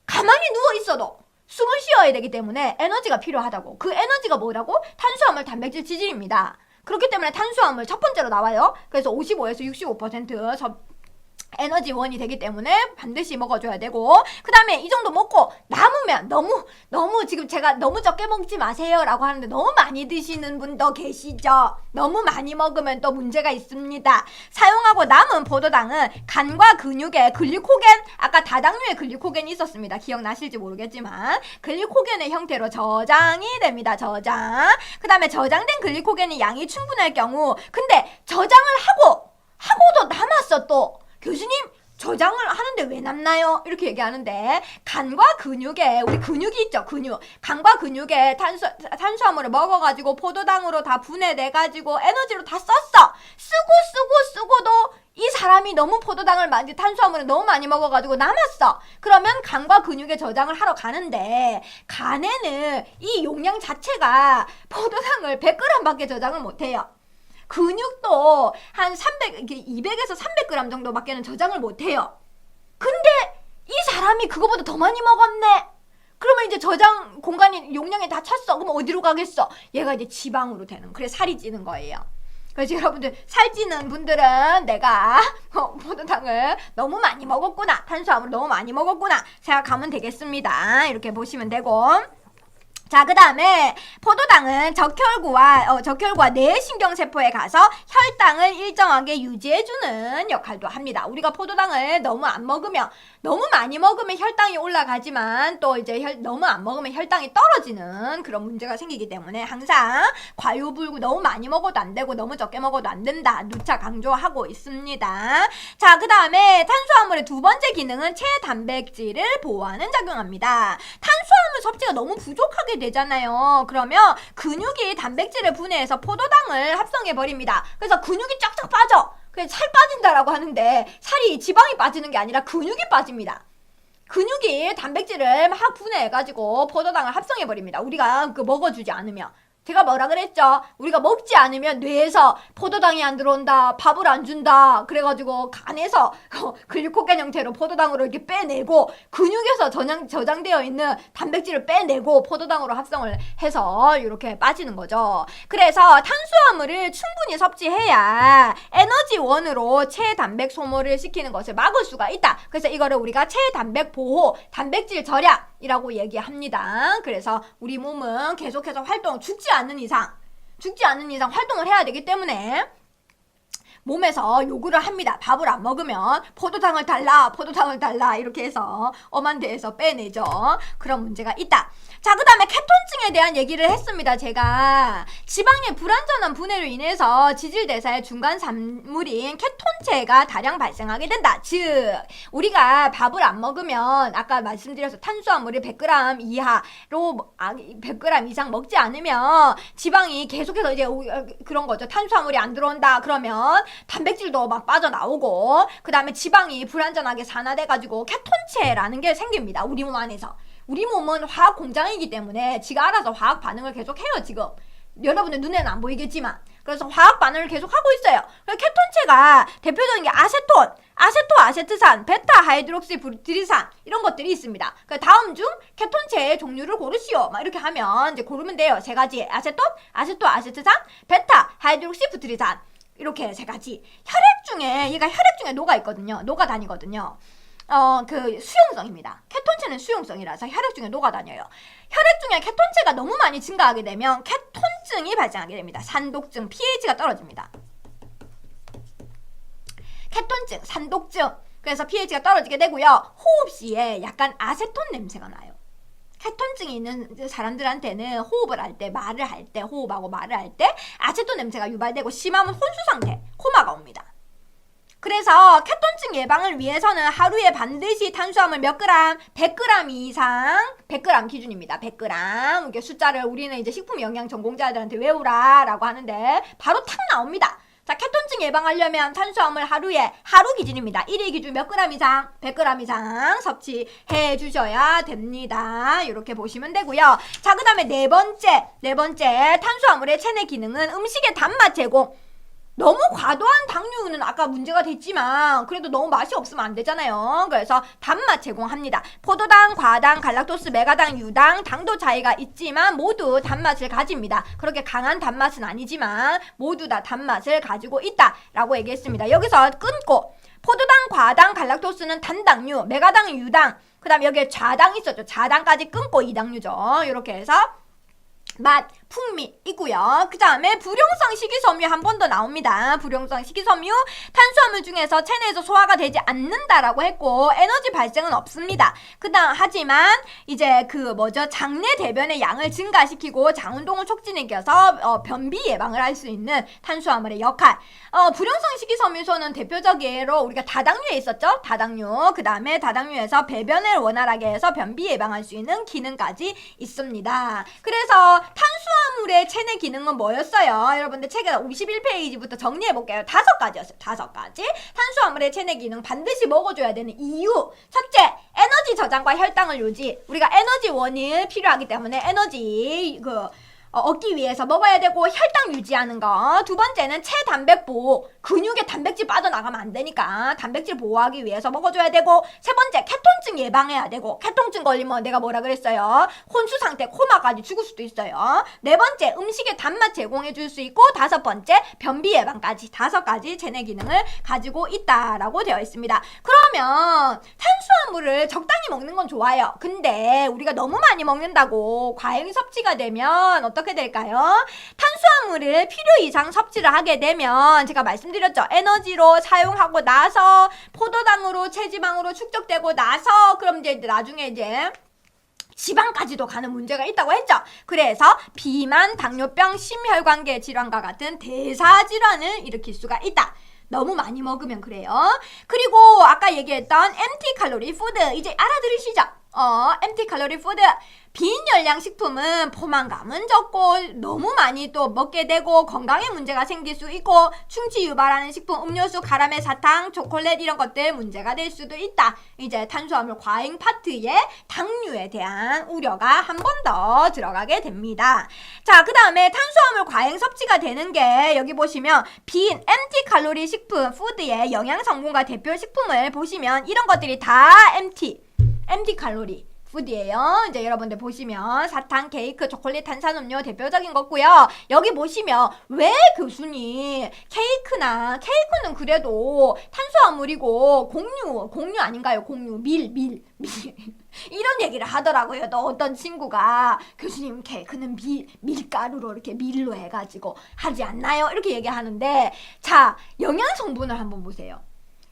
가만히 누워 있어도 숨을 쉬어야 되기 때문에 에너지가 필요하다고. 그 에너지가 뭐라고? 탄수화물, 단백질, 지질입니다. 그렇기 때문에 탄수화물 첫 번째로 나와요. 그래서 55에서 65% 에너지원이 되기 때문에 반드시 먹어줘야 되고, 그 다음에 이 정도 먹고 남으면 너무 지금 제가 너무 적게 먹지 마세요 라고 하는데 너무 많이 드시는 분도 계시죠. 너무 많이 먹으면 또 문제가 있습니다. 사용하고 남은 포도당은 간과 근육에 글리코겐, 아까 다당류의 글리코겐이 있었습니다. 기억나실지 모르겠지만 글리코겐의 형태로 저장이 됩니다. 저장. 그 다음에 저장된 글리코겐의 양이 충분할 경우, 근데 저장을 하고도 남았어. 또 교수님, 저장을 하는데 왜 남나요? 이렇게 얘기하는데, 간과 근육에, 우리 근육이 있죠, 근육. 간과 근육에 탄수화물을 먹어가지고 포도당으로 다 분해돼가지고 에너지로 다 썼어. 쓰고도 이 사람이 너무 탄수화물을 너무 많이 먹어가지고 남았어. 그러면 간과 근육에 저장을 하러 가는데, 간에는 이 용량 자체가 포도당을 100g밖에 저장을 못해요. 근육도 한 200에서 300g 정도밖에는 저장을 못해요. 근데 이 사람이 그거보다 더 많이 먹었네. 그러면 이제 저장 공간이 용량이 다 찼어. 그럼 어디로 가겠어? 얘가 이제 지방으로 되는, 그래서 살이 찌는 거예요. 그래서 여러분들, 살찌는 분들은 내가 포도당을 너무 많이 먹었구나, 탄수화물을 너무 많이 먹었구나 생각하면 되겠습니다. 이렇게 보시면 되고, 자, 그 다음에 포도당은 적혈구와 뇌신경세포에 가서 혈당을 일정하게 유지해주는 역할도 합니다. 우리가 포도당을 너무 많이 먹으면 혈당이 올라가지만 또 이제 너무 안 먹으면 혈당이 떨어지는 그런 문제가 생기기 때문에 항상 과유불구, 너무 많이 먹어도 안 되고 너무 적게 먹어도 안 된다, 누차 강조하고 있습니다. 자, 그 다음에 탄수화물의 두 번째 기능은 체단백질을 보호하는 작용합니다. 탄수화물 섭취가 너무 부족하게 되잖아요. 그러면 근육이 단백질을 분해해서 포도당을 합성해버립니다. 그래서 근육이 쫙쫙 빠져. 그래서 살 빠진다라고 하는데, 지방이 빠지는 게 아니라 근육이 빠집니다. 근육이 단백질을 막 분해해가지고 포도당을 합성해버립니다. 우리가 먹어주지 않으면. 제가 뭐라 그랬죠? 우리가 먹지 않으면 뇌에서 포도당이 안 들어온다, 밥을 안 준다, 그래가지고 간에서 글리코겐 형태로 포도당으로 이렇게 빼내고, 근육에서 저장되어 있는 단백질을 빼내고 포도당으로 합성을 해서 이렇게 빠지는 거죠. 그래서 탄수화물을 충분히 섭취해야 에너지원으로 체단백 소모를 시키는 것을 막을 수가 있다. 그래서 이거를 우리가 체단백 보호, 단백질 절약이라고 얘기합니다. 그래서 우리 몸은 계속해서 죽지 않는 이상 활동을 해야 되기 때문에 몸에서 요구를 합니다. 밥을 안 먹으면 포도당을 달라 이렇게 해서 엄한 데에서 빼내죠. 그런 문제가 있다. 자, 그 다음에 케톤증에 대한 얘기를 했습니다. 제가 지방의 불완전한 분해로 인해서 지질대사의 중간 산물인 케톤체가 다량 발생하게 된다. 즉, 우리가 밥을 안 먹으면 아까 말씀드려서 탄수화물이 100g 이하로 100g 이상 먹지 않으면 지방이 계속해서 이제 그런 거죠. 탄수화물이 안 들어온다 그러면 단백질도 막 빠져나오고, 그 다음에 지방이 불완전하게 산화돼가지고 케톤체라는 게 생깁니다. 우리 몸 안에서. 우리 몸은 화학 공장이기 때문에 지가 알아서 화학 반응을 계속 해요. 지금 여러분의 눈에는 안 보이겠지만. 그래서 화학 반응을 계속 하고 있어요. 케톤체가 대표적인 게 아세토아세트산, 베타 하이드록시 부트리산 이런 것들이 있습니다. 다음 중 케톤체의 종류를 고르시오. 막 이렇게 하면 이제 고르면 돼요. 세 가지. 아세토아세트산, 베타 하이드록시 부트리산. 이렇게 세 가지. 얘가 혈액 중에 녹아다니거든요. 그 수용성입니다. 케톤체는 수용성이라서 혈액 중에 녹아다녀요. 혈액 중에 케톤체가 너무 많이 증가하게 되면 케톤증이 발생하게 됩니다. 산독증, pH가 떨어집니다. 케톤증, 산독증. 그래서 pH가 떨어지게 되고요. 호흡 시에 약간 아세톤 냄새가 나요. 케톤증이 있는 사람들한테는 호흡을 할 때, 호흡하고 말을 할 때 아세톤 냄새가 유발되고 심하면 혼수 상태, 코마가 옵니다. 그래서 케톤증 예방을 위해서는 하루에 반드시 탄수화물 몇 그램? 100g 이상, 100g 기준입니다. 100g. 이게 숫자를 우리는 이제 식품 영양 전공자들한테 외우라라고 하는데 바로 탁 나옵니다. 자, 케톤증 예방하려면 탄수화물 하루 기준입니다. 1일 기준 몇 그램 이상? 100g 이상 섭취해 주셔야 됩니다. 이렇게 보시면 되고요. 자, 그 다음에 네 번째 탄수화물의 체내 기능은 음식의 단맛 제공. 너무 과도한 당류는 아까 문제가 됐지만 그래도 너무 맛이 없으면 안 되잖아요. 그래서 단맛 제공합니다. 포도당, 과당, 갈락토스, 메가당, 유당 당도 차이가 있지만 모두 단맛을 가집니다. 그렇게 강한 단맛은 아니지만 모두 다 단맛을 가지고 있다라고 얘기했습니다. 여기서 끊고 포도당, 과당, 갈락토스는 단당류, 메가당, 유당, 그 다음 여기에 좌당 있었죠. 좌당까지 끊고 이당류죠. 이렇게 해서 맛, 풍미 있고요. 그 다음에 불용성 식이섬유 한 번 더 나옵니다. 불용성 식이섬유 탄수화물 중에서 체내에서 소화가 되지 않는다라고 했고 에너지 발생은 없습니다. 하지만 이제 장내 대변의 양을 증가시키고 장운동을 촉진시켜서 변비 예방을 할 수 있는 탄수화물의 역할. 불용성 식이섬유소는 대표적으로 우리가 다당류에 있었죠. 다당류. 그 다음에 다당류에서 배변을 원활하게 해서 변비 예방할 수 있는 기능까지 있습니다. 그래서 탄수화물의 체내 기능은 뭐였어요? 여러분들 책에 51페이지부터 정리해볼게요. 5가지였어요. 5가지. 탄수화물의 체내 기능 반드시 먹어줘야 되는 이유. 첫째, 에너지 저장과 혈당을 유지. 우리가 에너지원이 필요하기 때문에 에너지 얻기 위해서 먹어야 되고 혈당 유지하는 거. 두 번째는 체단백 보호. 근육에 단백질 빠져나가면 안 되니까 단백질 보호하기 위해서 먹어줘야 되고, 세 번째 케톤증 예방해야 되고, 케톤증 걸리면 내가 뭐라 그랬어요? 혼수 상태 코마까지 죽을 수도 있어요. 네 번째 음식의 단맛 제공해 줄 수 있고, 다섯 번째 변비 예방까지 5가지 체내 기능을 가지고 있다라고 되어 있습니다. 그러면 탄수화물을 적당히 먹는 건 좋아요. 근데 우리가 너무 많이 먹는다고 과잉 섭취가 되면 어떻게 될까요? 탄수화물을 필요 이상 섭취를 하게 되면 제가 말씀드렸죠. 에너지로 사용하고 나서 포도당으로 체지방으로 축적되고 나서 그럼 이제 나중에 이제 지방까지도 가는 문제가 있다고 했죠. 그래서 비만, 당뇨병, 심혈관계 질환과 같은 대사질환을 일으킬 수가 있다. 너무 많이 먹으면 그래요. 그리고 아까 얘기했던 empty 칼로리 푸드 이제 알아들으시죠? empty 칼로리 푸드 빈열량 식품은 포만감은 적고 너무 많이 또 먹게 되고 건강에 문제가 생길 수 있고 충치 유발하는 식품, 음료수, 카라멜, 사탕, 초콜릿 이런 것들 문제가 될 수도 있다. 이제 탄수화물 과잉 파트에 당류에 대한 우려가 한 번 더 들어가게 됩니다. 자, 그 다음에 탄수화물 과잉 섭취가 되는 게 여기 보시면 빈 empty 칼로리 식품 푸드의 영양 성분과 대표 식품을 보시면 이런 것들이 다 empty 칼로리 푸드예요. 이제 여러분들 보시면 사탕, 케이크, 초콜릿, 탄산음료 대표적인 거고요. 여기 보시면 왜 교수님 케이크는 그래도 탄수화물이고 공유 아닌가요? 공유, 밀 이런 얘기를 하더라고요. 또 어떤 친구가 교수님 케이크는 밀가루로 이렇게 밀로 해가지고 하지 않나요? 이렇게 얘기하는데 자, 영양 성분을 한번 보세요.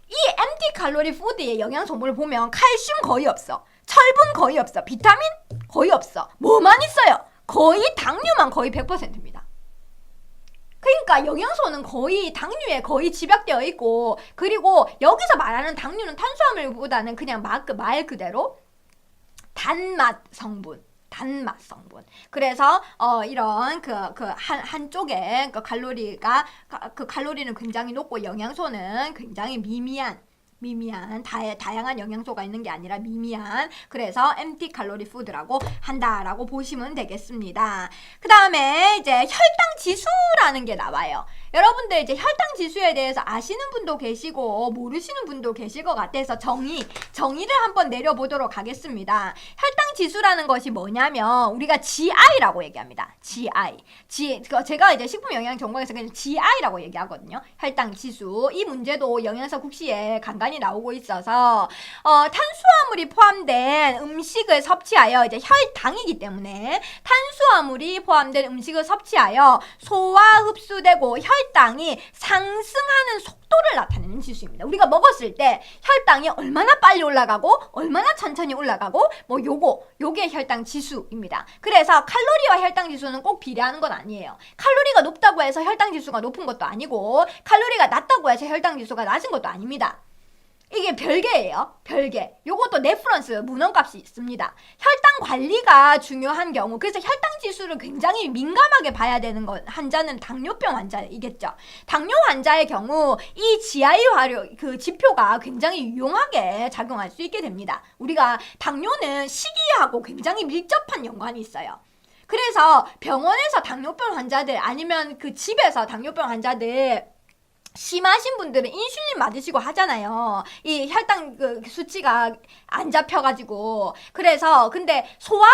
이 empty 칼로리 푸드의 영양 성분을 보면 칼슘 거의 없어. 철분 거의 없어. 비타민 거의 없어. 뭐만 있어요? 거의 당류만 거의 100%입니다. 그러니까 영양소는 거의 당류에 거의 집약되어 있고, 그리고 여기서 말하는 당류는 탄수화물보다는 그냥 말 그대로 단맛 성분. 그래서 이런 한쪽에 칼로리는 굉장히 높고 영양소는 굉장히 미미한 다양한 영양소가 있는 게 아니라 미미한, 그래서 empty 칼로리 푸드라고 한다라고 보시면 되겠습니다. 그 다음에 이제 혈당 지수라는 게 나와요. 여러분들 이제 혈당 지수에 대해서 아시는 분도 계시고 모르시는 분도 계실 것 같아서 정의를 한번 내려보도록 하겠습니다. 혈당 지수라는 것이 뭐냐면 우리가 GI라고 얘기합니다. 제가 이제 식품영양 전공에서 그냥 GI라고 얘기하거든요. 혈당 지수. 이 문제도 영양사 국시에 간간히 나오고 있어서 탄수화물이 포함된 음식을 섭취하여 이제 혈당이기 때문에 탄수화물이 포함된 음식을 섭취하여 소화 흡수되고 혈당이 상승하는 속도를 나타내는 지수입니다. 우리가 먹었을 때 혈당이 얼마나 빨리 올라가고 얼마나 천천히 올라가고 요게 혈당 지수입니다. 그래서 칼로리와 혈당 지수는 꼭 비례하는 건 아니에요. 칼로리가 높다고 해서 혈당 지수가 높은 것도 아니고 칼로리가 낮다고 해서 혈당 지수가 낮은 것도 아닙니다. 이게 별개예요. 별개. 요것도 레퍼런스 문헌값이 있습니다. 혈당 관리가 중요한 경우, 그래서 혈당 지수를 굉장히 민감하게 봐야 되는 건 환자는 당뇨병 환자이겠죠. 당뇨 환자의 경우 이 GI 지표가 굉장히 유용하게 작용할 수 있게 됩니다. 우리가 당뇨는 시기하고 굉장히 밀접한 연관이 있어요. 그래서 병원에서 당뇨병 환자들 아니면 집에서 당뇨병 환자들 심하신 분들은 인슐린 맞으시고 하잖아요. 이 혈당 그 수치가 안 잡혀가지고. 그래서 근데 소아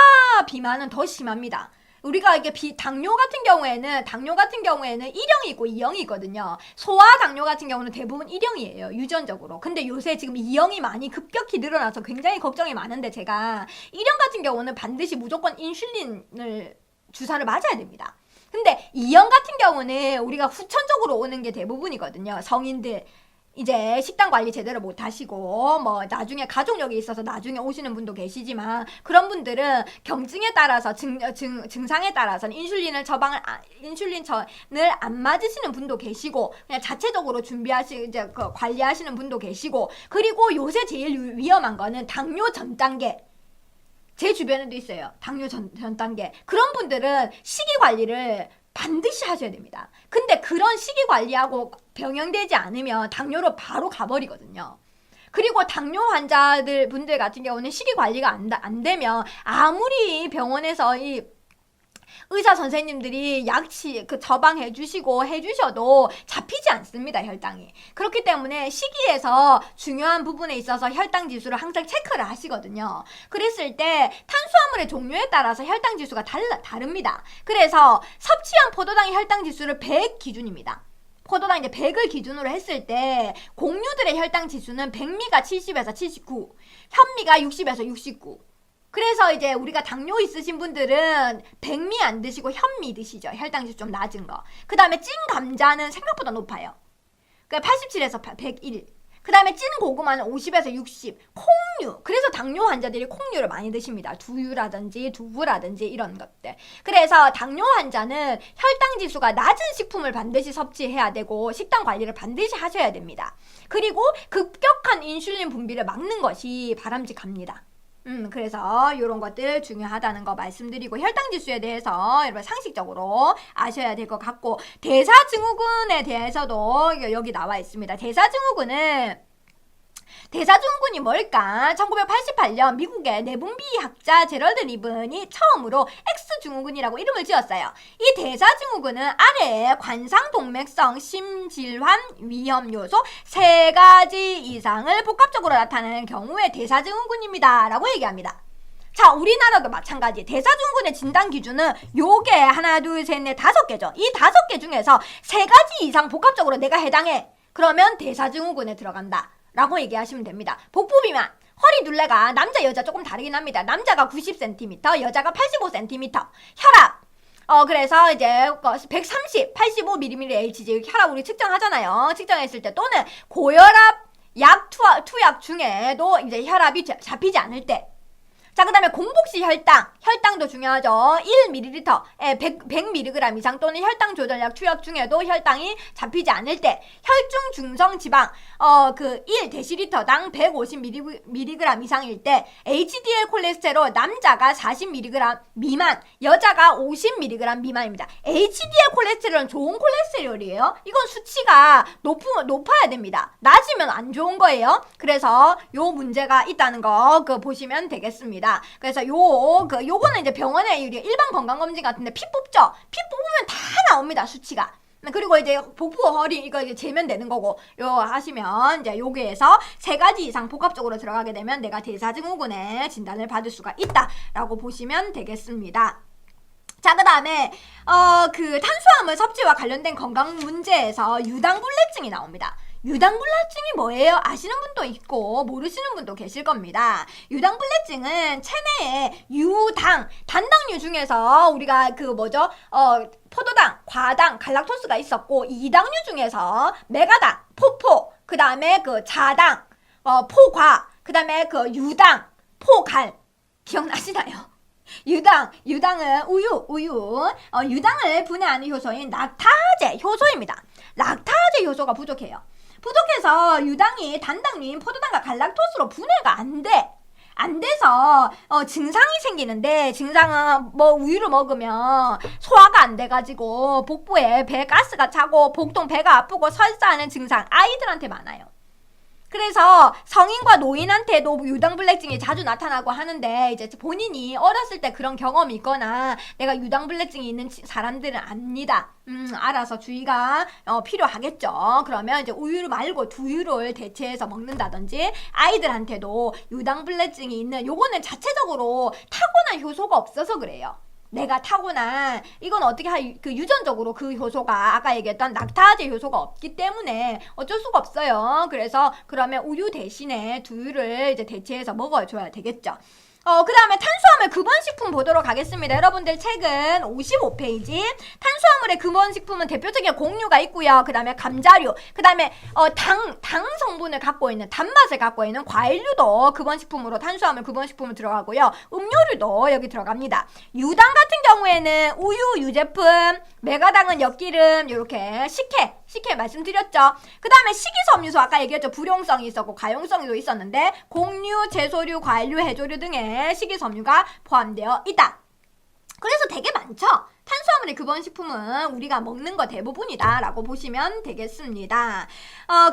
비만은 더 심합니다. 우리가 이게 당뇨 같은 경우에는 1형이 있고 2형이 있거든요. 소아 당뇨 같은 경우는 대부분 1형이에요. 유전적으로. 근데 요새 지금 2형이 많이 급격히 늘어나서 굉장히 걱정이 많은데, 제가 1형 같은 경우는 반드시 무조건 인슐린을 주사를 맞아야 됩니다. 근데 2형 같은 경우는 우리가 후천적으로 오는 게 대부분이거든요. 성인들 이제 식단 관리 제대로 못 하시고 뭐 나중에 가족력이 있어서 나중에 오시는 분도 계시지만, 그런 분들은 경증에 따라서 증상에 따라서는 인슐린을 안 맞으시는 분도 계시고, 그냥 자체적으로 이제 관리하시는 분도 계시고, 그리고 요새 제일 위험한 거는 당뇨 전 단계. 제 주변에도 있어요. 당뇨 전 단계. 그런 분들은 식이 관리를 반드시 하셔야 됩니다. 근데 그런 식이 관리하고 병행되지 않으면 당뇨로 바로 가버리거든요. 그리고 당뇨 분들 같은 경우는 식이 관리가 안 되면 아무리 병원에서 이 의사 선생님들이 처방해 주시고 해주셔도 잡히지 않습니다, 혈당이. 그렇기 때문에 식이에서 중요한 부분에 있어서 혈당 지수를 항상 체크를 하시거든요. 그랬을 때 탄수화물의 종류에 따라서 혈당 지수가 다릅니다. 그래서 섭취한 포도당의 혈당 지수를 100 기준입니다. 포도당 이제 100을 기준으로 했을 때 공유들의 혈당 지수는 백미가 70에서 79, 현미가 60에서 69. 그래서 이제 우리가 당뇨 있으신 분들은 백미 안 드시고 현미 드시죠. 혈당지수 좀 낮은 거. 그 다음에 찐 감자는 생각보다 높아요. 그러니까 87에서 101. 그 다음에 찐 고구마는 50에서 60. 콩류. 그래서 당뇨 환자들이 콩류를 많이 드십니다. 두유라든지 두부라든지 이런 것들. 그래서 당뇨 환자는 혈당지수가 낮은 식품을 반드시 섭취해야 되고 식단 관리를 반드시 하셔야 됩니다. 그리고 급격한 인슐린 분비를 막는 것이 바람직합니다. 그래서 이런 것들 중요하다는 거 말씀드리고, 혈당 지수에 대해서 여러분 상식적으로 아셔야 될 것 같고, 대사증후군에 대해서도 여기 나와 있습니다. 대사증후군이 뭘까? 1988년 미국의 내분비학자 제럴드 리븐이 처음으로 X증후군이라고 이름을 지었어요. 이 대사증후군은 아래에 관상동맥성 심질환 위험 요소 3가지 이상을 복합적으로 나타내는 경우에 대사증후군입니다 라고 얘기합니다. 자, 우리나라도 마찬가지. 대사증후군의 진단 기준은 요게 하나, 둘, 셋, 넷, 5개죠. 이 5개 중에서 3가지 이상 복합적으로 내가 해당해. 그러면 대사증후군에 들어간다 라고 얘기하시면 됩니다. 복부 비만, 허리 둘레가 남자 여자 조금 다르긴 합니다. 남자가 90cm, 여자가 85cm. 혈압, 그래서 이제 130, 85mm Hg 혈압 우리 측정하잖아요. 측정했을 때, 또는 고혈압 투약 중에도 이제 혈압이 잡히지 않을 때. 자, 그 다음에 공복시 혈당도 중요하죠. 1ml에 100mg 이상 또는 혈당 조절약 투약 중에도 혈당이 잡히지 않을 때, 혈중 중성 지방 1dl당 150mg 이상일 때, HDL 콜레스테롤 남자가 40mg 미만, 여자가 50mg 미만입니다. HDL 콜레스테롤은 좋은 콜레스테롤이에요. 이건 수치가 높아야 됩니다. 낮으면 안 좋은 거예요. 그래서 요 문제가 있다는 거 보시면 되겠습니다. 그래서 요거는 이제 병원에 일반 건강검진 같은데 피 뽑죠? 피 뽑으면 다 나옵니다, 수치가. 그리고 이제 복부, 허리 이거 이제 재면 되는 거고, 요 하시면 이제 여기에서 3가지 이상 복합적으로 들어가게 되면 내가 대사증후군의 진단을 받을 수가 있다라고 보시면 되겠습니다. 자, 그 다음에 탄수화물 섭취와 관련된 건강 문제에서 유당불내증이 나옵니다. 유당불내증이 뭐예요? 아시는 분도 있고 모르시는 분도 계실 겁니다. 유당불내증은 체내에 단당류 중에서 우리가 포도당, 과당, 갈락토스가 있었고, 이당류 중에서 메가당, 포포, 그 다음에 자당, 포과, 그 다음에 유당, 포갈. 기억나시나요? 유당은 유당을 분해하는 효소인 락타제 효소입니다. 락타제 효소가 부족해서 유당이 단당류인 포도당과 갈락토스로 분해가 안 돼서 증상이 생기는데, 증상은 우유를 먹으면 소화가 안 돼가지고 복부에 배 가스가 차고 복통 배가 아프고 설사하는 증상 아이들한테 많아요. 그래서 성인과 노인한테도 유당불내증이 자주 나타나고 하는데 이제 본인이 어렸을 때 그런 경험이 있거나 내가 유당불내증이 있는 사람들은 압니다. 알아서 주의가 필요하겠죠. 그러면 이제 우유 말고 두유를 대체해서 먹는다든지 아이들한테도 유당불내증이 있는 요거는 자체적으로 타고난 효소가 없어서 그래요. 내가 타고난 이건 어떻게 그 유전적으로 그 효소가 아까 얘기했던 락타제 효소가 없기 때문에 어쩔 수가 없어요. 그래서 그러면 우유 대신에 두유를 이제 대체해서 먹어줘야 되겠죠. 그 다음에 탄수화물 근원식품 보도록 하겠습니다. 여러분들 책은 55페이지. 탄수화물의 근원식품은 대표적인 곡류가 있고요. 그 다음에 감자류, 그 다음에 당 성분을 갖고 있는, 단맛을 갖고 있는 과일류도 근원식품으로 탄수화물 근원식품으로 들어가고요. 음료류도 여기 들어갑니다. 유당 같은 경우에는 우유, 유제품, 메가당은 엿기름, 이렇게 식혜 말씀드렸죠. 그 다음에 식이섬유소 아까 얘기했죠. 불용성이 있었고 과용성도 있었는데 곡류, 채소류, 과일류, 해조류 등의 식이섬유가 포함되어 있다. 그래서 되게 많죠. 탄수화물의 근원식품은 우리가 먹는 거 대부분이다 라고 보시면 되겠습니다.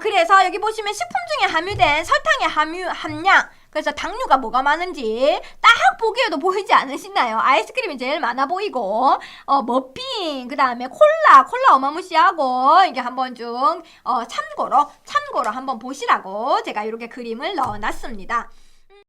그래서 여기 보시면 식품 중에 함유된 설탕의 함량, 그래서 당류가 뭐가 많은지 딱 보기에도 보이지 않으시나요? 아이스크림이 제일 많아 보이고 머핀, 그 다음에 콜라 어마무시하고 이게 한번 좀 참고로 한번 보시라고 제가 이렇게 그림을 넣어놨습니다.